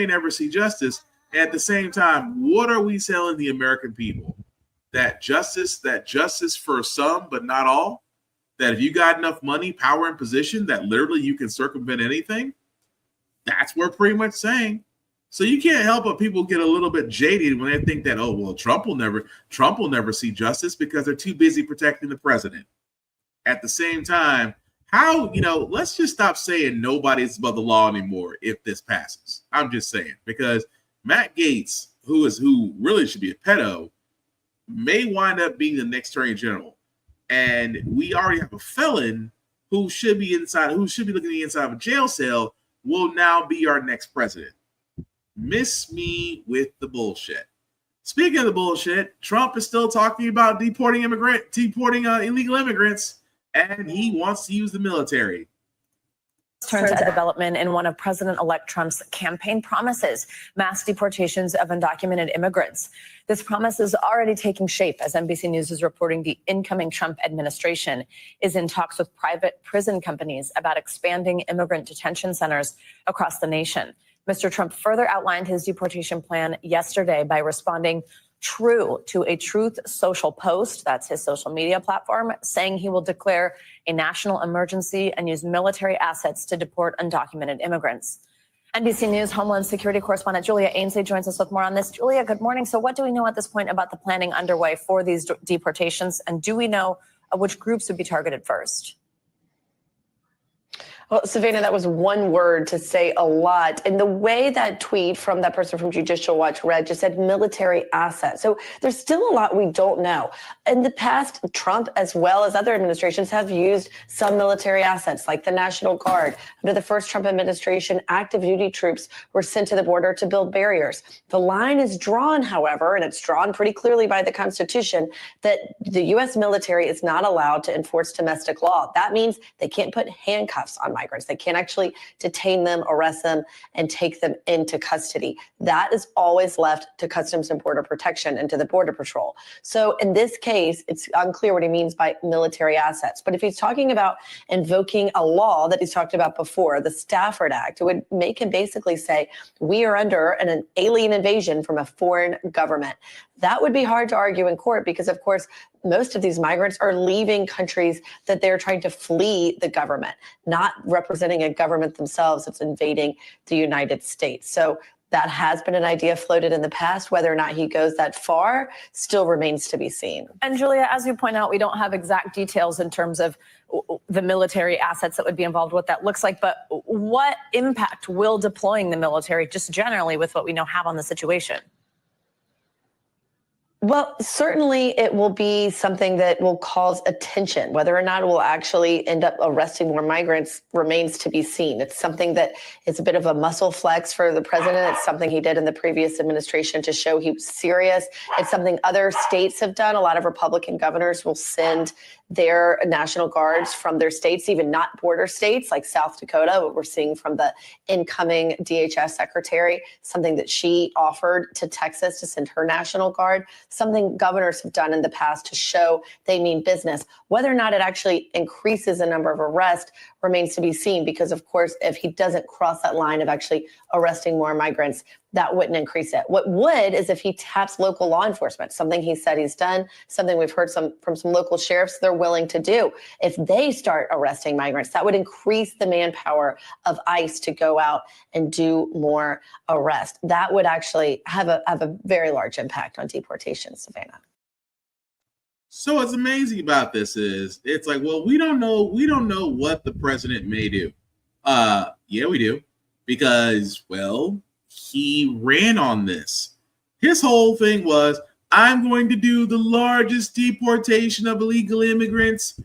never see justice. At the same time, what are we telling the American people? That justice for some, but not all? That if you got enough money, power, and position, that literally you can circumvent anything? That's what we're pretty much saying. So you can't help but people get a little bit jaded when they think that, oh, well, Trump will never see justice because they're too busy protecting the president. At the same time, let's just stop saying nobody's above the law anymore if this passes. I'm just saying, because Matt Gaetz, who really should be a pedo, may wind up being the next attorney general. And we already have a felon who should be looking at the inside of a jail cell, will now be our next president. Miss me with the bullshit. Speaking of the bullshit, Trump is still talking about deporting illegal immigrants, and he wants to use the military. Turn to a development in one of President-elect Trump's campaign promises, mass deportations of undocumented immigrants. This promise is already taking shape, as NBC News is reporting the incoming Trump administration is in talks with private prison companies about expanding immigrant detention centers across the nation. Mr. Trump further outlined his deportation plan yesterday by responding true to a Truth Social post, that's his social media platform, saying he will declare a national emergency and use military assets to deport undocumented immigrants. NBC News Homeland Security correspondent Julia Ainsley joins us with more on this. Julia, good morning. So what do we know at this point about the planning underway for these deportations? And do we know which groups would be targeted first? Well, Savannah, that was one word to say a lot. And the way that tweet from that person from Judicial Watch read just said military assets. So there's still a lot we don't know. In the past, Trump, as well as other administrations, have used some military assets, like the National Guard. Under the first Trump administration, active duty troops were sent to the border to build barriers. The line is drawn, however, and it's drawn pretty clearly by the Constitution, that the U.S. military is not allowed to enforce domestic law. That means they can't put handcuffs on migrants. They can't actually detain them, arrest them, and take them into custody. That is always left to Customs and Border Protection and to the Border Patrol. So in this case, it's unclear what he means by military assets. But if he's talking about invoking a law that he's talked about before, the Stafford Act, it would make him basically say, we are under an alien invasion from a foreign government. That would be hard to argue in court because, of course, most of these migrants are leaving countries that they're trying to flee the government, not representing a government themselves that's invading the United States. So that has been an idea floated in the past. Whether or not he goes that far still remains to be seen. And Julia, as you point out, we don't have exact details in terms of the military assets that would be involved, what that looks like. But what impact will deploying the military, just generally with what we know, have on the situation? Well, certainly it will be something that will cause attention. Whether or not it will actually end up arresting more migrants remains to be seen. It's something that is a bit of a muscle flex for the president. It's something he did in the previous administration to show he was serious. It's something other states have done. A lot of Republican governors will send their National Guards from their states, even not border states like South Dakota, what we're seeing from the incoming DHS secretary, something that she offered to Texas to send her National Guard, something governors have done in the past to show they mean business. Whether or not it actually increases the number of arrests remains to be seen because, of course, if he doesn't cross that line of actually arresting more migrants, that wouldn't increase it. What would is if he taps local law enforcement, something he said he's done, something we've heard from some local sheriffs they're willing to do. If they start arresting migrants, that would increase the manpower of ICE to go out and do more arrests. That would actually have a very large impact on deportation, Savannah. So what's amazing about this is it's like, well, we don't know what the president may do. Yeah, we do. Because, well, he ran on this. His whole thing was, I'm going to do the largest deportation of illegal immigrants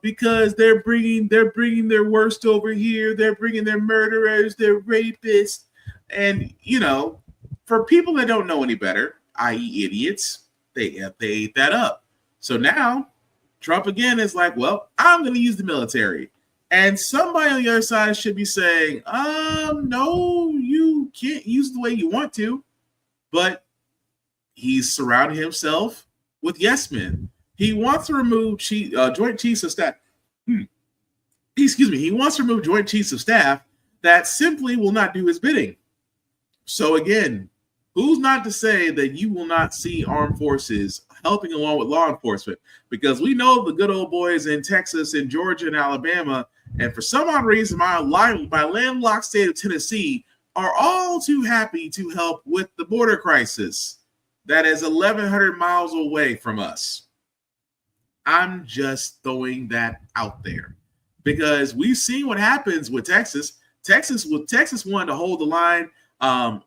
because they're bringing their worst over here. They're bringing their murderers, their rapists. And, you know, for people that don't know any better, i.e. idiots, they ate that up. So now Trump again is like, well, I'm going to use the military. And somebody on the other side should be saying, no, you can't use it the way you want to. But he's surrounded himself with yes men. He wants to remove Joint Chiefs of Staff. He wants to remove Joint Chiefs of Staff that simply will not do his bidding. So again, who's not to say that you will not see armed forces helping along with law enforcement? Because we know the good old boys in Texas and Georgia and Alabama, and for some odd reason, my landlocked state of Tennessee are all too happy to help with the border crisis that is 1,100 miles away from us. I'm just throwing that out there because we've seen what happens with Texas. Texas wanted to hold the line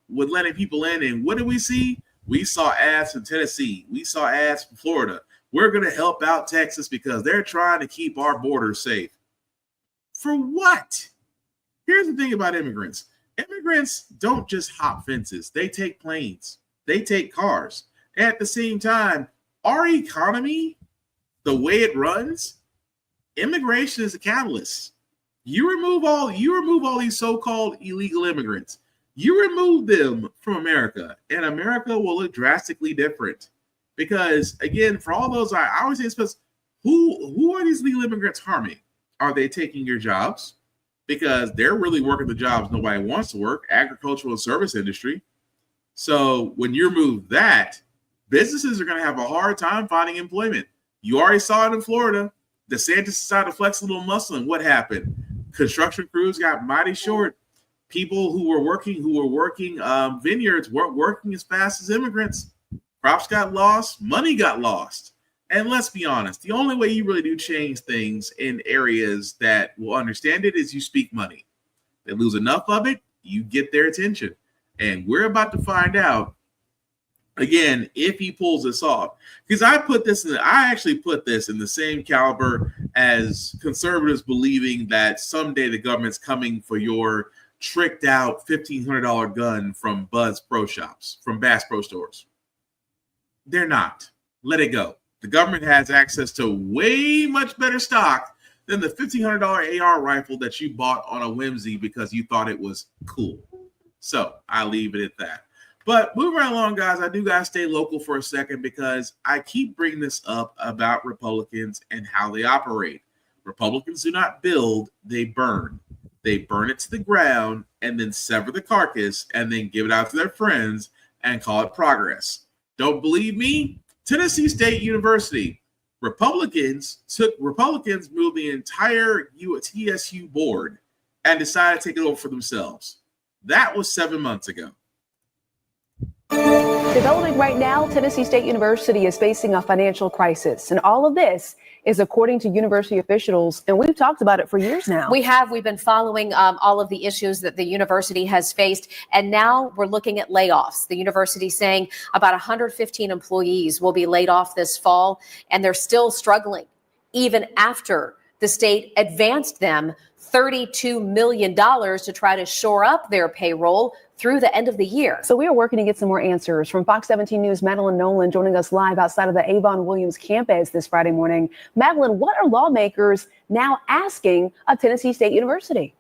with letting people in, and what did we see? We saw ads from Tennessee. We saw ads from Florida. We're going to help out Texas because they're trying to keep our borders safe. For what? Here's the thing about immigrants. Immigrants don't just hop fences. They take planes. They take cars. At the same time, our economy, the way it runs, immigration is a catalyst. You remove all these so-called illegal immigrants. You remove them from America, and America will look drastically different. Because again, for all those, I always say, who are these legal immigrants harming? Are they taking your jobs? Because they're really working the jobs nobody wants to work, agricultural and service industry. So when you remove that, businesses are going to have a hard time finding employment. You already saw it in Florida. DeSantis decided to flex a little muscle, and what happened? Construction crews got mighty short. People who were working vineyards weren't working as fast as immigrants. Crops got lost, money got lost. And let's be honest, the only way you really do change things in areas that will understand it is you speak money. They lose enough of it, you get their attention. And we're about to find out, again, if he pulls this off. Because I actually put this in the same caliber as conservatives believing that someday the government's coming for your tricked out $1,500 gun from Buzz Pro Shops, from Bass Pro Stores. They're not. Let it go. The government has access to way much better stock than the $1,500 AR rifle that you bought on a whimsy because you thought it was cool. So I leave it at that. But moving right along, guys, I do got to stay local for a second because I keep bringing this up about Republicans and how they operate. Republicans do not build, they burn. They burn it to the ground and then sever the carcass and then give it out to their friends and call it progress. Don't believe me? Tennessee State University. Republicans moved the entire TSU board and decided to take it over for themselves. That was 7 months ago. Developing right now, Tennessee State University is facing a financial crisis. And all of this is according to university officials. And we've talked about it for years now. We've been following all of the issues that the university has faced. And now we're looking at layoffs. The university saying about 115 employees will be laid off this fall. And they're still struggling, even after the state advanced them $32 million to try to shore up their payroll through the end of the year. So we are working to get some more answers from Fox 17 News. Madeline Nolan joining us live outside of the Avon Williams campus this Friday morning. Madeline, what are lawmakers now asking of Tennessee State University?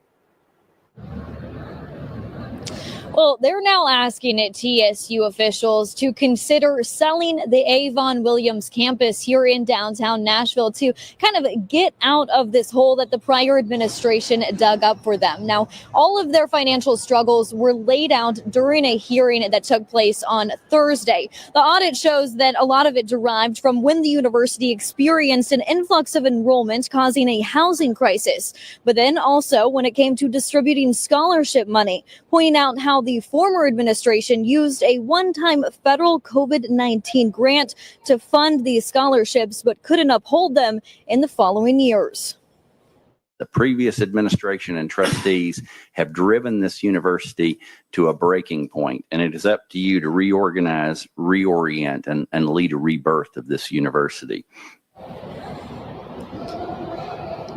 Well, they're now asking TSU officials to consider selling the Avon Williams campus here in downtown Nashville to kind of get out of this hole that the prior administration dug up for them. Now, all of their financial struggles were laid out during a hearing that took place on Thursday. The audit shows that a lot of it derived from when the university experienced an influx of enrollment, causing a housing crisis. But then also when it came to distributing scholarship money, pointing out how the former administration used a one-time federal COVID-19 grant to fund these scholarships, but couldn't uphold them in the following years. The previous administration and trustees have driven this university to a breaking point, and it is up to you to reorganize, reorient, and lead a rebirth of this university.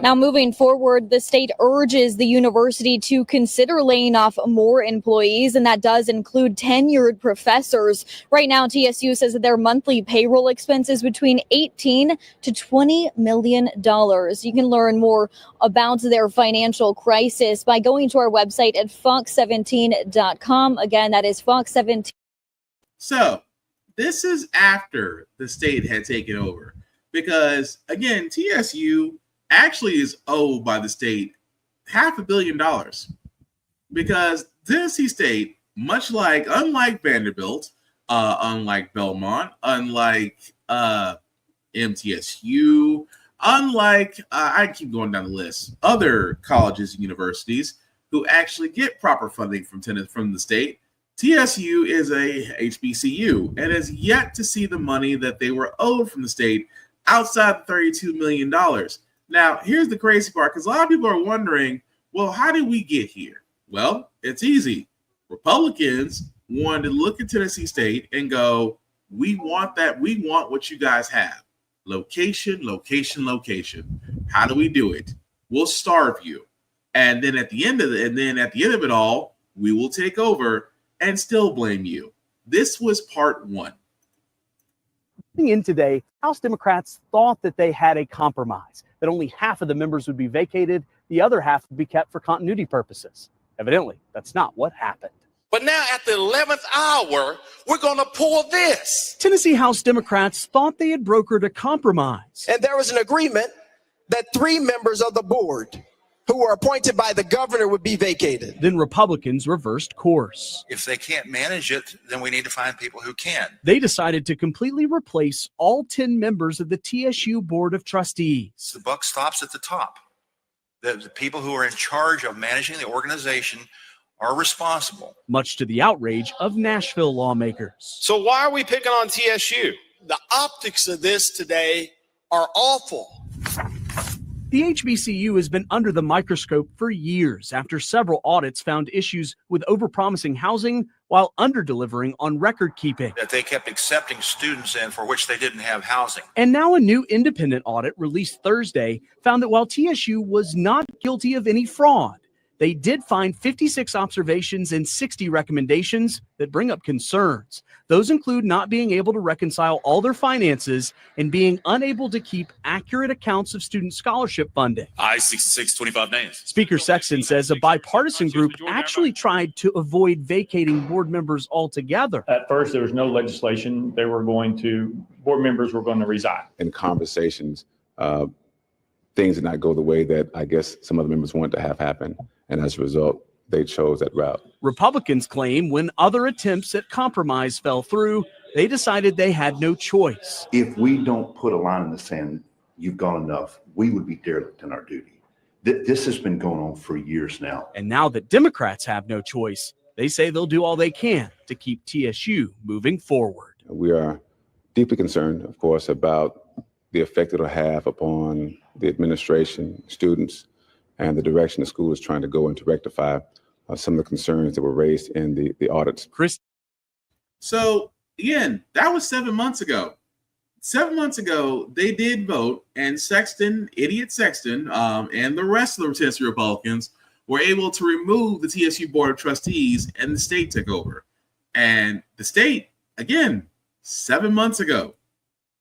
Now, moving forward, the state urges the university to consider laying off more employees, and that does include tenured professors. Right now, TSU says that their monthly payroll expenses between $18 to $20 million. You can learn more about their financial crisis by going to our website at fox17.com. Again, that is Fox17. So this is after the state had taken over because, again, TSU actually is owed by the state $500 million because Tennessee State, unlike Vanderbilt, unlike Belmont, unlike MTSU, unlike I keep going down the list, other colleges and universities who actually get proper funding from the state, TSU is a HBCU and has yet to see the money that they were owed from the state outside the $32 million. Now, here's the crazy part, because a lot of people are wondering, well, how did we get here? Well, it's easy. Republicans wanted to look at Tennessee State and go, we want that. We want what you guys have. Location, location, location. How do we do it? We'll starve you. And then at the end of it all, we will take over and still blame you. This was part one. In today, House Democrats thought that they had a compromise, that only half of the members would be vacated, the other half would be kept for continuity purposes. Evidently, that's not what happened. But now at the 11th hour, we're going to pull this. Tennessee House Democrats thought they had brokered a compromise. And there was an agreement that 3 members of the board who were appointed by the governor would be vacated. Then Republicans reversed course. If they can't manage it, then we need to find people who can. They decided to completely replace all 10 members of the TSU Board of Trustees. The buck stops at the top. The people who are in charge of managing the organization are responsible. Much to the outrage of Nashville lawmakers. So why are we picking on TSU? The optics of this today are awful. The HBCU has been under the microscope for years after several audits found issues with overpromising housing while under-delivering on record keeping. That they kept accepting students in for which they didn't have housing. And now a new independent audit released Thursday found that while TSU was not guilty of any fraud, They did find 56 observations and 60 recommendations that bring up concerns. Those include not being able to reconcile all their finances and being unable to keep accurate accounts of student scholarship funding. I-66, 25 names. Speaker Sexton says a bipartisan group actually tried to avoid vacating board members altogether. At first, there was no legislation. Board members were going to resign. In conversations, things did not go the way that I guess some other members wanted to have happen. And as a result, they chose that route. Republicans claim when other attempts at compromise fell through, they decided they had no choice. If we don't put a line in the sand, you've gone enough, we would be derelict in our duty. This has been going on for years now. And now that Democrats have no choice, they say they'll do all they can to keep TSU moving forward. We are deeply concerned, of course, about the effect it'll have upon the administration, students, and the direction the school is trying to go in to rectify some of the concerns that were raised in the audits. So again, that was 7 months ago. 7 months ago, they did vote, and Sexton, idiot Sexton, and the rest of the Tennessee Republicans were able to remove the TSU Board of Trustees, and the state took over. And the state, again, 7 months ago,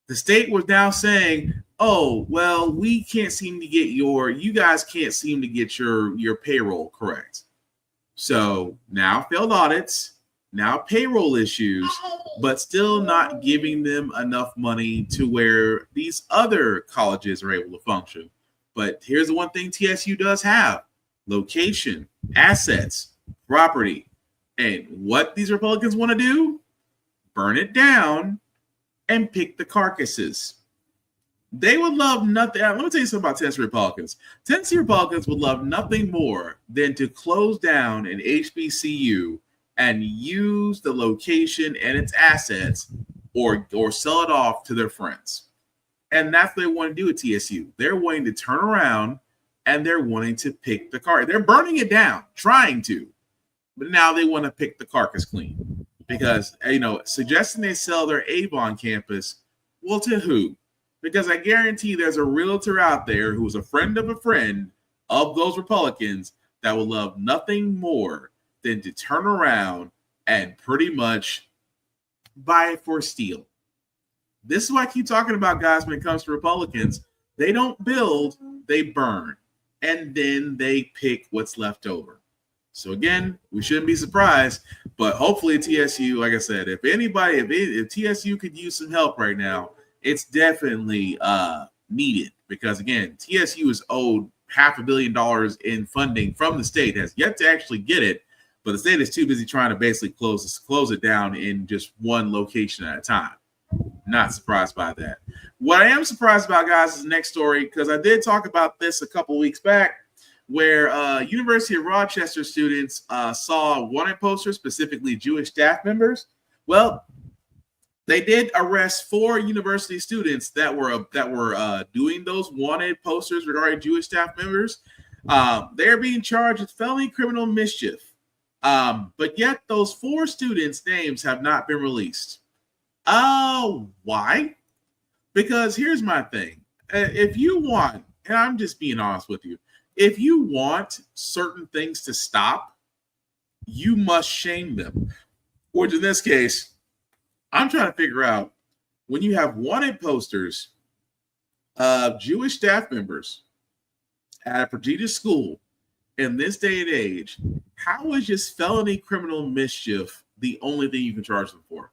the state was now saying, oh, well, you guys can't seem to get your payroll correct. So now failed audits, now payroll issues, but still not giving them enough money to where these other colleges are able to function. But here's the one thing TSU does have: location, assets, property. And what these Republicans want to do? Burn it down and pick the carcasses. They would love nothing. Let me tell you something about Tennessee Republicans. Tennessee Republicans would love nothing more than to close down an HBCU and use the location and its assets or sell it off to their friends. And that's what they want to do at TSU. They're wanting to turn around and they're wanting to pick the car. They're burning it down, trying to, but now they want to pick the carcass clean because, suggesting they sell their Avon campus, well, to who? Because I guarantee there's a realtor out there who's a friend of those Republicans that would love nothing more than to turn around and pretty much buy it for steal. This is what I keep talking about, guys, when it comes to Republicans. They don't build, they burn, and then they pick what's left over. So again, we shouldn't be surprised, but hopefully TSU, like I said, if TSU could use some help right now, it's definitely needed because, again, TSU is owed $500 million in funding from the state, has yet to actually get it, but the state is too busy trying to basically close it down in just one location at a time. Not surprised by that. What I am surprised about, guys, is the next story, because I did talk about this a couple weeks back, where University of Rochester students saw wanted posters, specifically Jewish staff members. Well, they did arrest 4 university students that were doing those wanted posters regarding Jewish staff members. They're being charged with felony criminal mischief, but yet those 4 students' names have not been released. Why? Because here's my thing: if you want, and I'm just being honest with you, if you want certain things to stop, you must shame them. Which in this case, I'm trying to figure out, when you have wanted posters of Jewish staff members at a prestigious school in this day and age, how is just felony criminal mischief the only thing you can charge them for?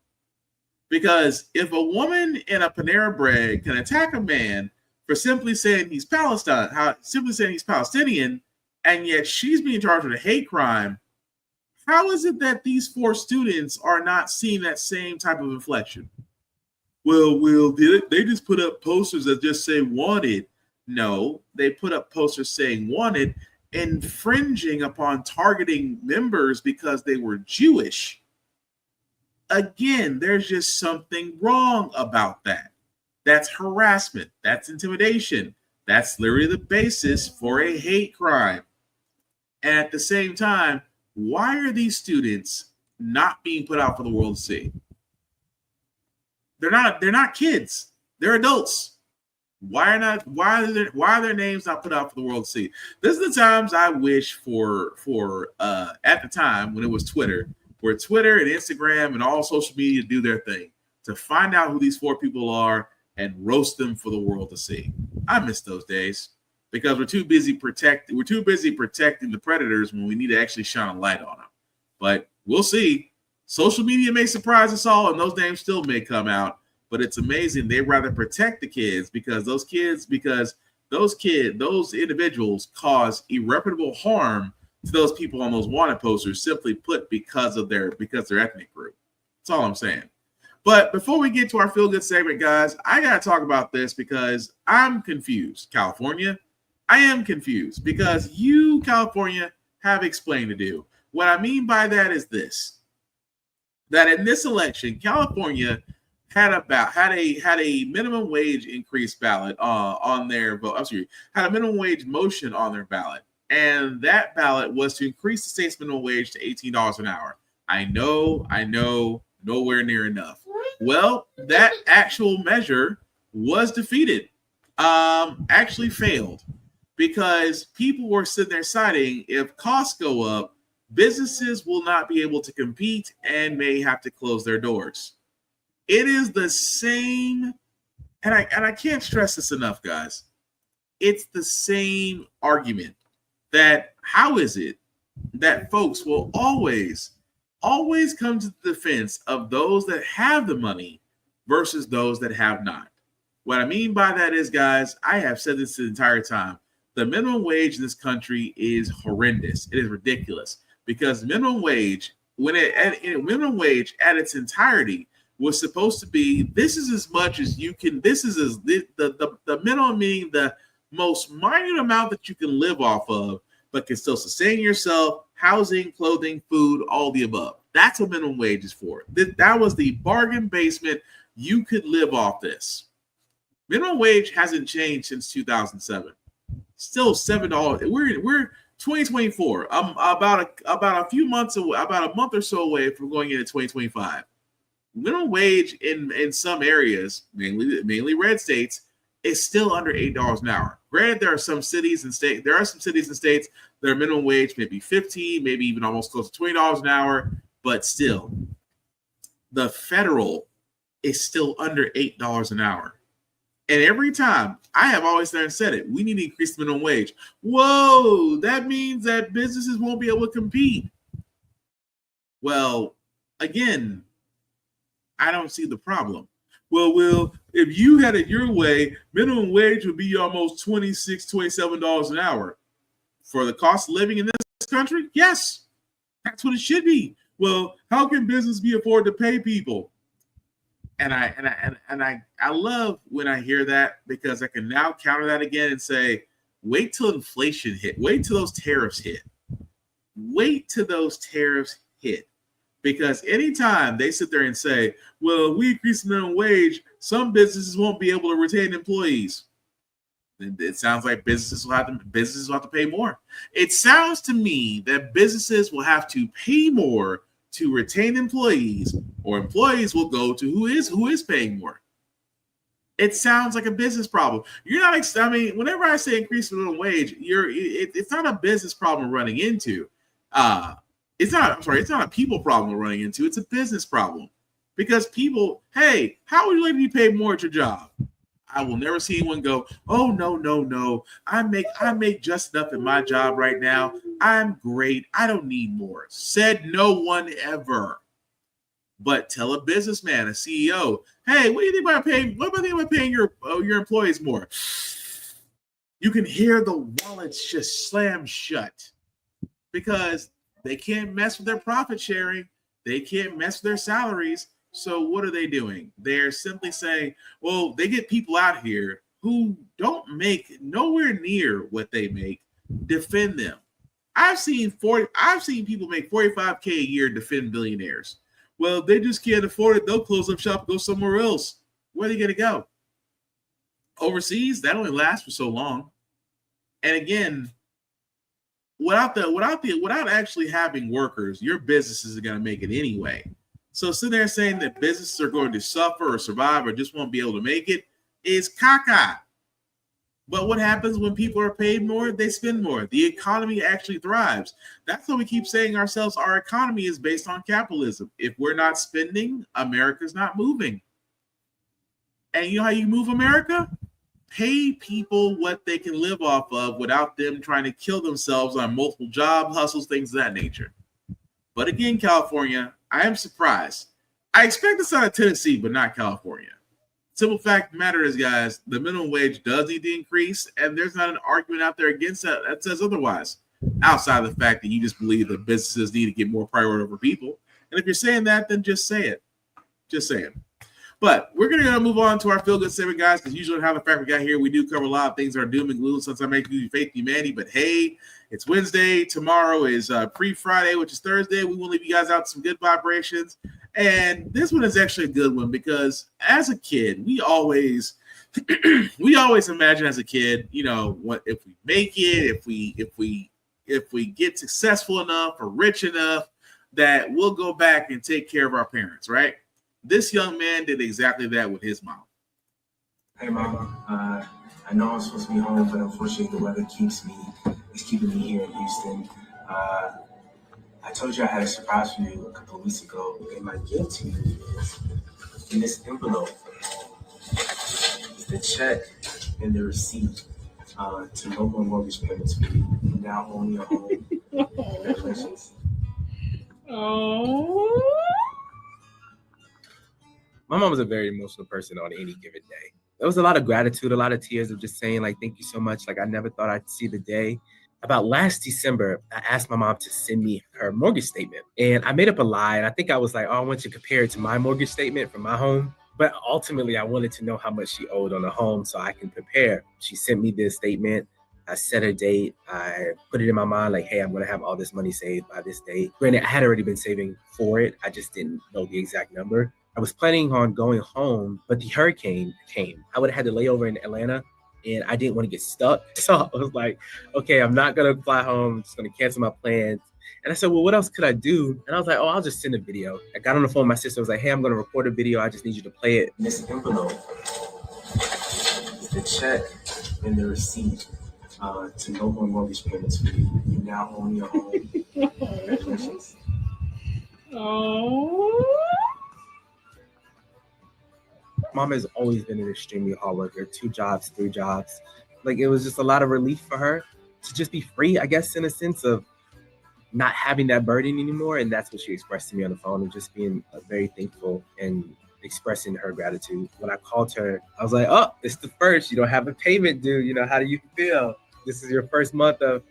Because if a woman in a Panera Bread can attack a man for simply saying he's Palestinian, and yet she's being charged with a hate crime, how is it that these 4 students are not seeing that same type of inflection? Well, they just put up posters that just say wanted. No, they put up posters saying wanted, infringing upon targeting members because they were Jewish. Again, there's just something wrong about that. That's harassment. That's intimidation. That's literally the basis for a hate crime. And at the same time, why are these students not being put out for the world to see? They're not kids. They're adults. Why are their names not put out for the world to see? This is the times I wish for at the time when it was Twitter, where Twitter and Instagram and all social media do their thing to find out who these 4 people are and roast them for the world to see. I miss those days because we're too busy protecting the predators when we need to actually shine a light on them. But we'll see. Social media may surprise us all, and those names still may come out. But it's amazing. They'd rather protect the kids because those individuals cause irreparable harm to those people on those wanted posters, simply put, because their ethnic group. That's all I'm saying. But before we get to our feel-good segment, guys, I got to talk about this because I'm confused. California, I am confused because you, California, have explained to do. What I mean by that is this, that in this election, California had a minimum wage increase ballot on their vote. Had a minimum wage motion on their ballot, and that ballot was to increase the state's minimum wage to $18 an hour. I know, nowhere near enough. Well, that actual measure was defeated. Actually failed because people were sitting there citing if costs go up, businesses will not be able to compete and may have to close their doors. It is the same, and I can't stress this enough, guys. It's the same argument that how is it that folks will always come to the defense of those that have the money versus those that have not? What I mean by that is, guys, I have said this the entire time. The minimum wage in this country is horrendous. It is ridiculous because minimum wage, minimum wage at its entirety was supposed to be, this is as much as you can, the minimum meaning the most minute amount that you can live off of, but can still sustain yourself, housing, clothing, food, all the above. That's what minimum wage is for. That was the bargain basement. You could live off this. Minimum wage hasn't changed since 2007. Still $7. We're 2024. About a few months away, about a month or so away from going into 2025. Minimum wage in some areas, mainly red states, is still under $8 an hour. Granted, there are some cities and states their minimum wage may be $15, maybe even almost close to $20 an hour, but still, the federal is still under $8 an hour. And every time I have always said it, we need to increase the minimum wage. Whoa, that means that businesses won't be able to compete. Well, again, I don't see the problem. Well, if you had it your way, minimum wage would be almost $26, $27 an hour. For the cost of living in this country, yes, that's what it should be. Well, how can business be afford to pay people? And I love when I hear that because I can now counter that again and say, wait till inflation hit. Wait till those tariffs hit. Wait till those tariffs hit. Because anytime they sit there and say, well, we increase the minimum wage, some businesses won't be able to retain employees. It sounds like businesses will have to pay more. It sounds to me that businesses will have to pay more to retain employees, or employees will go to who is paying more. It sounds like a business problem. Whenever I say increase the minimum wage, it's not a business problem we're running into. It's not a people problem we're running into. It's a business problem. Because people, hey, how would you like to be paid more at your job? I will never see anyone go, oh, no. I make just enough at my job right now. I'm great. I don't need more. Said no one ever. But tell a businessman, a CEO, hey, what do you think about paying your employees more? You can hear the wallets just slam shut because they can't mess with their profit sharing. They can't mess with their salaries. So what are they doing? They're simply saying, well, they get people out here who don't make nowhere near what they make, defend them. I've seen people make $45K a year defend billionaires. Well, they just can't afford it. They'll close up shop, go somewhere else. Where are they going to go? Overseas? That only lasts for so long. And again, without actually having workers, your businesses are going to make it anyway. So sitting there saying that businesses are going to suffer or survive or just won't be able to make it is caca. But what happens when people are paid more? They spend more. The economy actually thrives. That's why we keep saying ourselves, our economy is based on capitalism. If we're not spending, America's not moving. And you know how you move America? Pay people what they can live off of without them trying to kill themselves on multiple job hustles, things of that nature. But again, California, I am surprised. I expect this out of Tennessee, but not California. Simple fact of the matter is, guys, the minimum wage does need to increase, and there's not an argument out there against that that says otherwise, outside of the fact that you just believe that businesses need to get more priority over people. And if you're saying that, then just say it. Just say it. But we're going to move on to our feel-good segment, guys, because usually how the fact we got here, we do cover a lot of things that are doom and gloom. Sometimes I make you faith in humanity, but hey, it's Wednesday. Tomorrow is pre-Friday, which is Thursday. We will leave you guys out some good vibrations. And this one is actually a good one because as a kid, we always imagine as a kid, you know, what if we make it, if we get successful enough or rich enough that we'll go back and take care of our parents, right? This young man did exactly that with his mom. Hey, Mom. I know I'm supposed to be home, but unfortunately the weather is keeping me here in Houston. I told you I had a surprise for you a couple of weeks ago, and my gift to you is in this envelope. It's the check and the receipt to no more mortgage payments for you. You now own your home. Congratulations. Oh. My mom was a very emotional person on any given day. There was a lot of gratitude, a lot of tears of just saying, like, thank you so much. Like, I never thought I'd see the day. About last December, I asked my mom to send me her mortgage statement. And I made up a lie. And I think I was like, oh, I want you to compare it to my mortgage statement from my home. But ultimately, I wanted to know how much she owed on the home so I can prepare. She sent me this statement. I set a date. I put it in my mind like, hey, I'm going to have all this money saved by this date. Granted, I had already been saving for it. I just didn't know the exact number. I was planning on going home, but the hurricane came. I would have had to lay over in Atlanta, and I didn't want to get stuck. So I was like, okay, I'm not going to fly home. I'm just going to cancel my plans. And I said, well, what else could I do? And I was like, oh, I'll just send a video. I got on the phone with my sister. I was like, hey, I'm going to record a video. I just need you to play it. This envelope is the check and the receipt to no more mortgage payments for you. You now own your home. Congratulations. Oh. Mom has always been an extremely hard worker, 2 jobs, 3 jobs. Like, it was just a lot of relief for her to just be free, I guess, in a sense of not having that burden anymore. And that's what she expressed to me on the phone, and just being very thankful and expressing her gratitude. When I called her, I was like, oh, it's the first. You don't have a payment due. You know, how do you feel? This is your first month of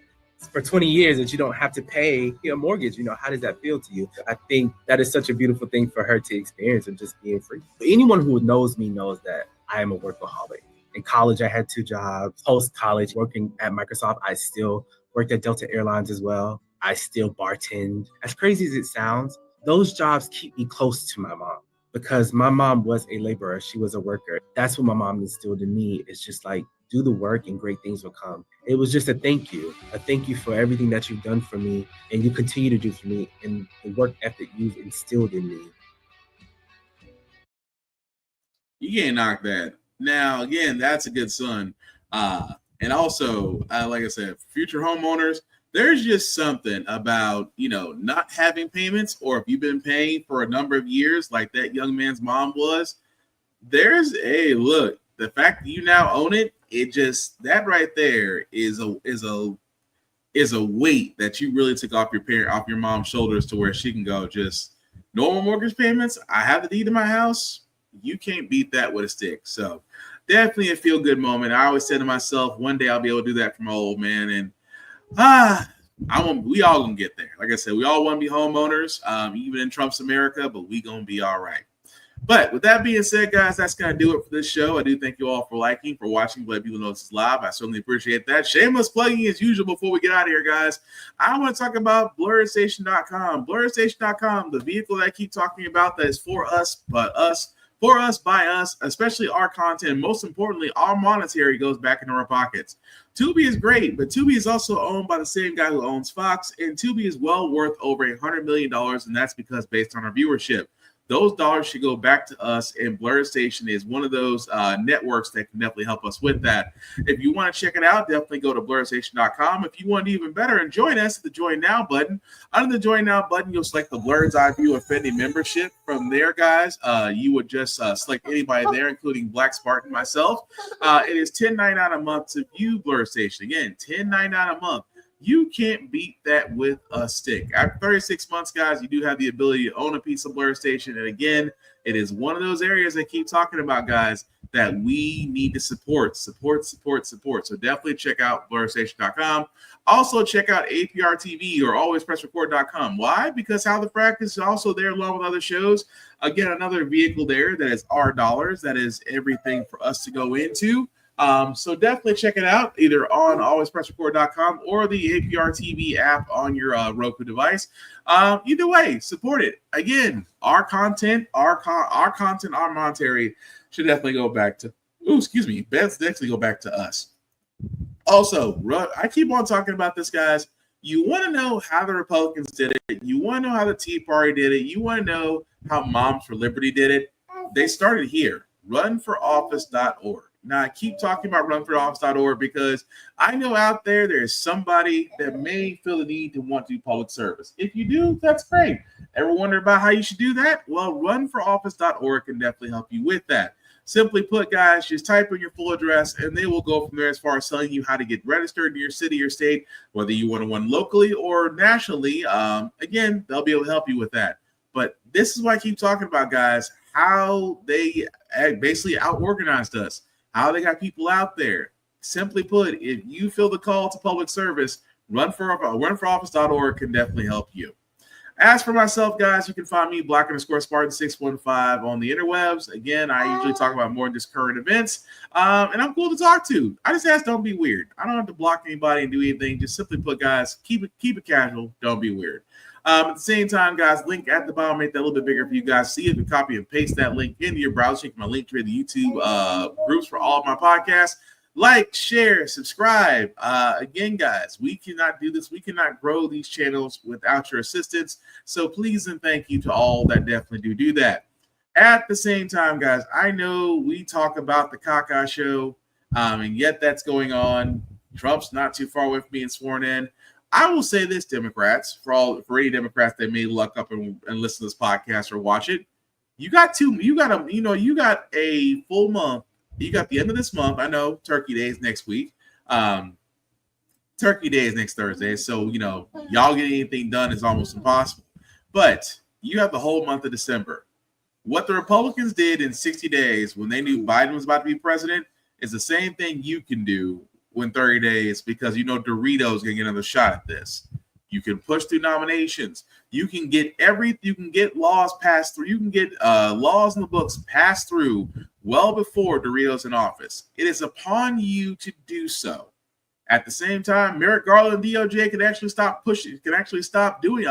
for 20 years that you don't have to pay a mortgage. You know, how does that feel to you? I think that is such a beautiful thing for her to experience, of just being free. Anyone who knows me knows that I am a workaholic. In college, I had 2 jobs. Post-college, working at Microsoft, I still worked at Delta Airlines as well. I still bartend. As crazy as it sounds, those jobs keep me close to my mom, because my mom was a laborer. She was a worker. That's what my mom instilled in me. It's just like, do the work and great things will come. It was just a thank you for everything that you've done for me and you continue to do for me, and the work ethic you've instilled in me. You can't knock that. Now, again, that's a good son. And also, like I said, future homeowners, there's just something about, you know, not having payments, or if you've been paying for a number of years, like that young man's mom was, there's a look. The fact that you now own it, it just, that right there is a weight that you really took off your mom's shoulders, to where she can go, just normal mortgage payments. I have the deed to my house. You can't beat that with a stick. So definitely a feel good moment. I always said to myself, one day I'll be able to do that for my old man. And we all gonna get there. Like I said, we all want to be homeowners, even in Trump's America, but we gonna be all right. But with that being said, guys, that's going to do it for this show. I do thank you all for liking, for watching, let people know this is live. I certainly appreciate that. Shameless plugging as usual before we get out of here, guys. I want to talk about blurredstation.com. Blurredstation.com, the vehicle that I keep talking about that is for us, but us, for us, by us, especially our content. Most importantly, our monetary goes back into our pockets. Tubi is great, but Tubi is also owned by the same guy who owns Fox, and Tubi is well worth over $100 million, and that's because based on our viewership. those dollars should go back to us, and Blur Station is one of those networks that can definitely help us with that. If you want to check it out, definitely go to blurstation.com. If you want to even better and join us, the Join Now button. Under the Join Now button, you'll select the Blur's Eye View Affinity membership. From there, guys, you would just select anybody there, including Black Spartan, myself. It is $10.99 a month to view Blur Station. Again, $10.99 a month. You can't beat that with a stick. After 36 months, guys, you do have the ability to own a piece of Blur Station. And again, it is one of those areas I keep talking about, guys, that we need to support. So definitely check out blurstation.com. Also, check out APR TV or alwayspressrecord.com. Why? Because How the Frack is also there along with other shows. Again, another vehicle there that is our dollars. That is everything for us to go into. So definitely check it out either on alwayspressrecord.com or the APR TV app on your Roku device. Either way, support it. Again, our content, our monetary should definitely go back to. Definitely go back to us. Also, I keep on talking about this, guys. You want to know how the Republicans did it. You want to know how the Tea Party did it. You want to know how Moms for Liberty did it. They started here. Runforoffice.org. Now, I keep talking about runforoffice.org because I know out there's somebody that may feel the need to want to do public service. If you do, that's great. Ever wonder about how you should do that? Well, runforoffice.org can definitely help you with that. Simply put, guys, just type in your full address and they will go from there as far as telling you how to get registered in your city or state, whether you want to run locally or nationally. Again, they'll be able to help you with that. But this is what I keep talking about, guys, how they basically out-organized us. How they got people out there. Simply put, if you feel the call to public service, runforoffice.org can definitely help you. As for myself, guys, you can find me Black_Spartan615 on the interwebs. Again, I usually talk about more just current events, and I'm cool to talk to. I just ask, don't be weird. I don't have to block anybody and do anything. Just simply put, guys, keep it casual. Don't be weird. At the same time, guys, link at the bottom, make that a little bit bigger for you guys. See if you copy and paste that link into your browser. You can my link to the YouTube groups for all of my podcasts. Like, share, subscribe. Again, guys, we cannot do this. We cannot grow these channels without your assistance. So please and thank you to all that definitely do that. At the same time, guys, I know we talk about the Kaka show, and yet that's going on. Trump's not too far away from being sworn in. I will say this, Democrats, for any Democrats that may look up and listen to this podcast or watch it, you got a full month. You got the end of this month. I know Turkey Day is next week. Turkey Day is next Thursday. So, y'all getting anything done is almost impossible. But you have the whole month of December. What the Republicans did in 60 days when they knew Biden was about to be president is the same thing you can do in 30 days because Doritos can get another shot at this. You can push through nominations. You can get laws passed through. You can get laws in the books passed through well before Doritos in office. It is upon you to do so. At the same time, Merrick Garland and DOJ can actually stop pushing. Can actually stop doing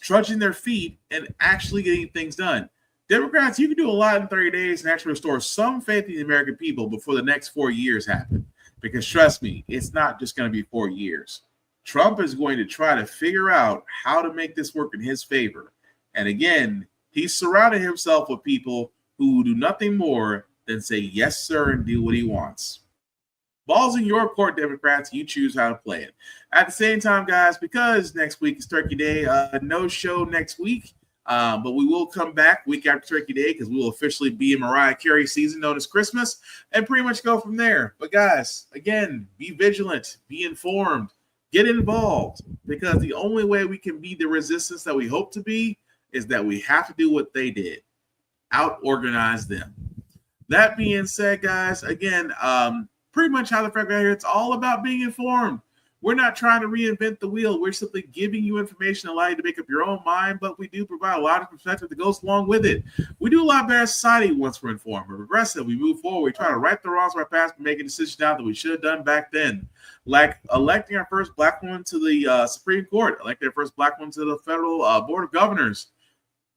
trudging their feet and actually getting things done. Democrats, you can do a lot in 30 days and actually restore some faith in the American people before the next 4 years happen. Because trust me, it's not just going to be 4 years. Trump is going to try to figure out how to make this work in his favor. And again, he's surrounded himself with people who do nothing more than say yes, sir, and do what he wants. Ball's in your court, Democrats. You choose how to play it. At the same time, guys, because next week is Turkey Day, no show next week. But we will come back week after Turkey Day because we will officially be in Mariah Carey season known as Christmas and pretty much go from there. But guys, again, be vigilant, be informed, get involved because the only way we can be the resistance that we hope to be is that we have to do what they did, out-organize them. That being said, guys, again, pretty much how the Frack got here, it's all about being informed. We're not trying to reinvent the wheel. We're simply giving you information, allow you to make up your own mind, but we do provide a lot of perspective that goes along with it. We do a lot better as society once we're informed. We're progressive. We move forward. We try to right the wrongs of our past and making decisions now that we should have done back then. Like electing our first black woman to the Supreme Court, electing our first black woman to the federal Board of Governors.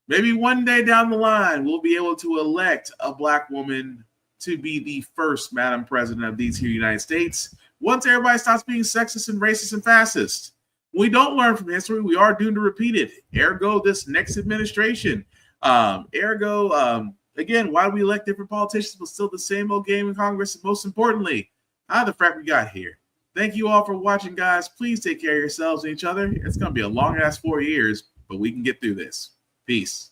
Maybe one day down the line, we'll be able to elect a black woman to be the first Madam President of these here United States. Once everybody stops being sexist and racist and fascist. we don't learn from history, we are doomed to repeat it. Ergo, this next administration. Again, why do we elect different politicians, but still the same old game in Congress? And most importantly, how the frack we got here. Thank you all for watching, guys. Please take care of yourselves and each other. It's going to be a long-ass 4 years, but we can get through this. Peace.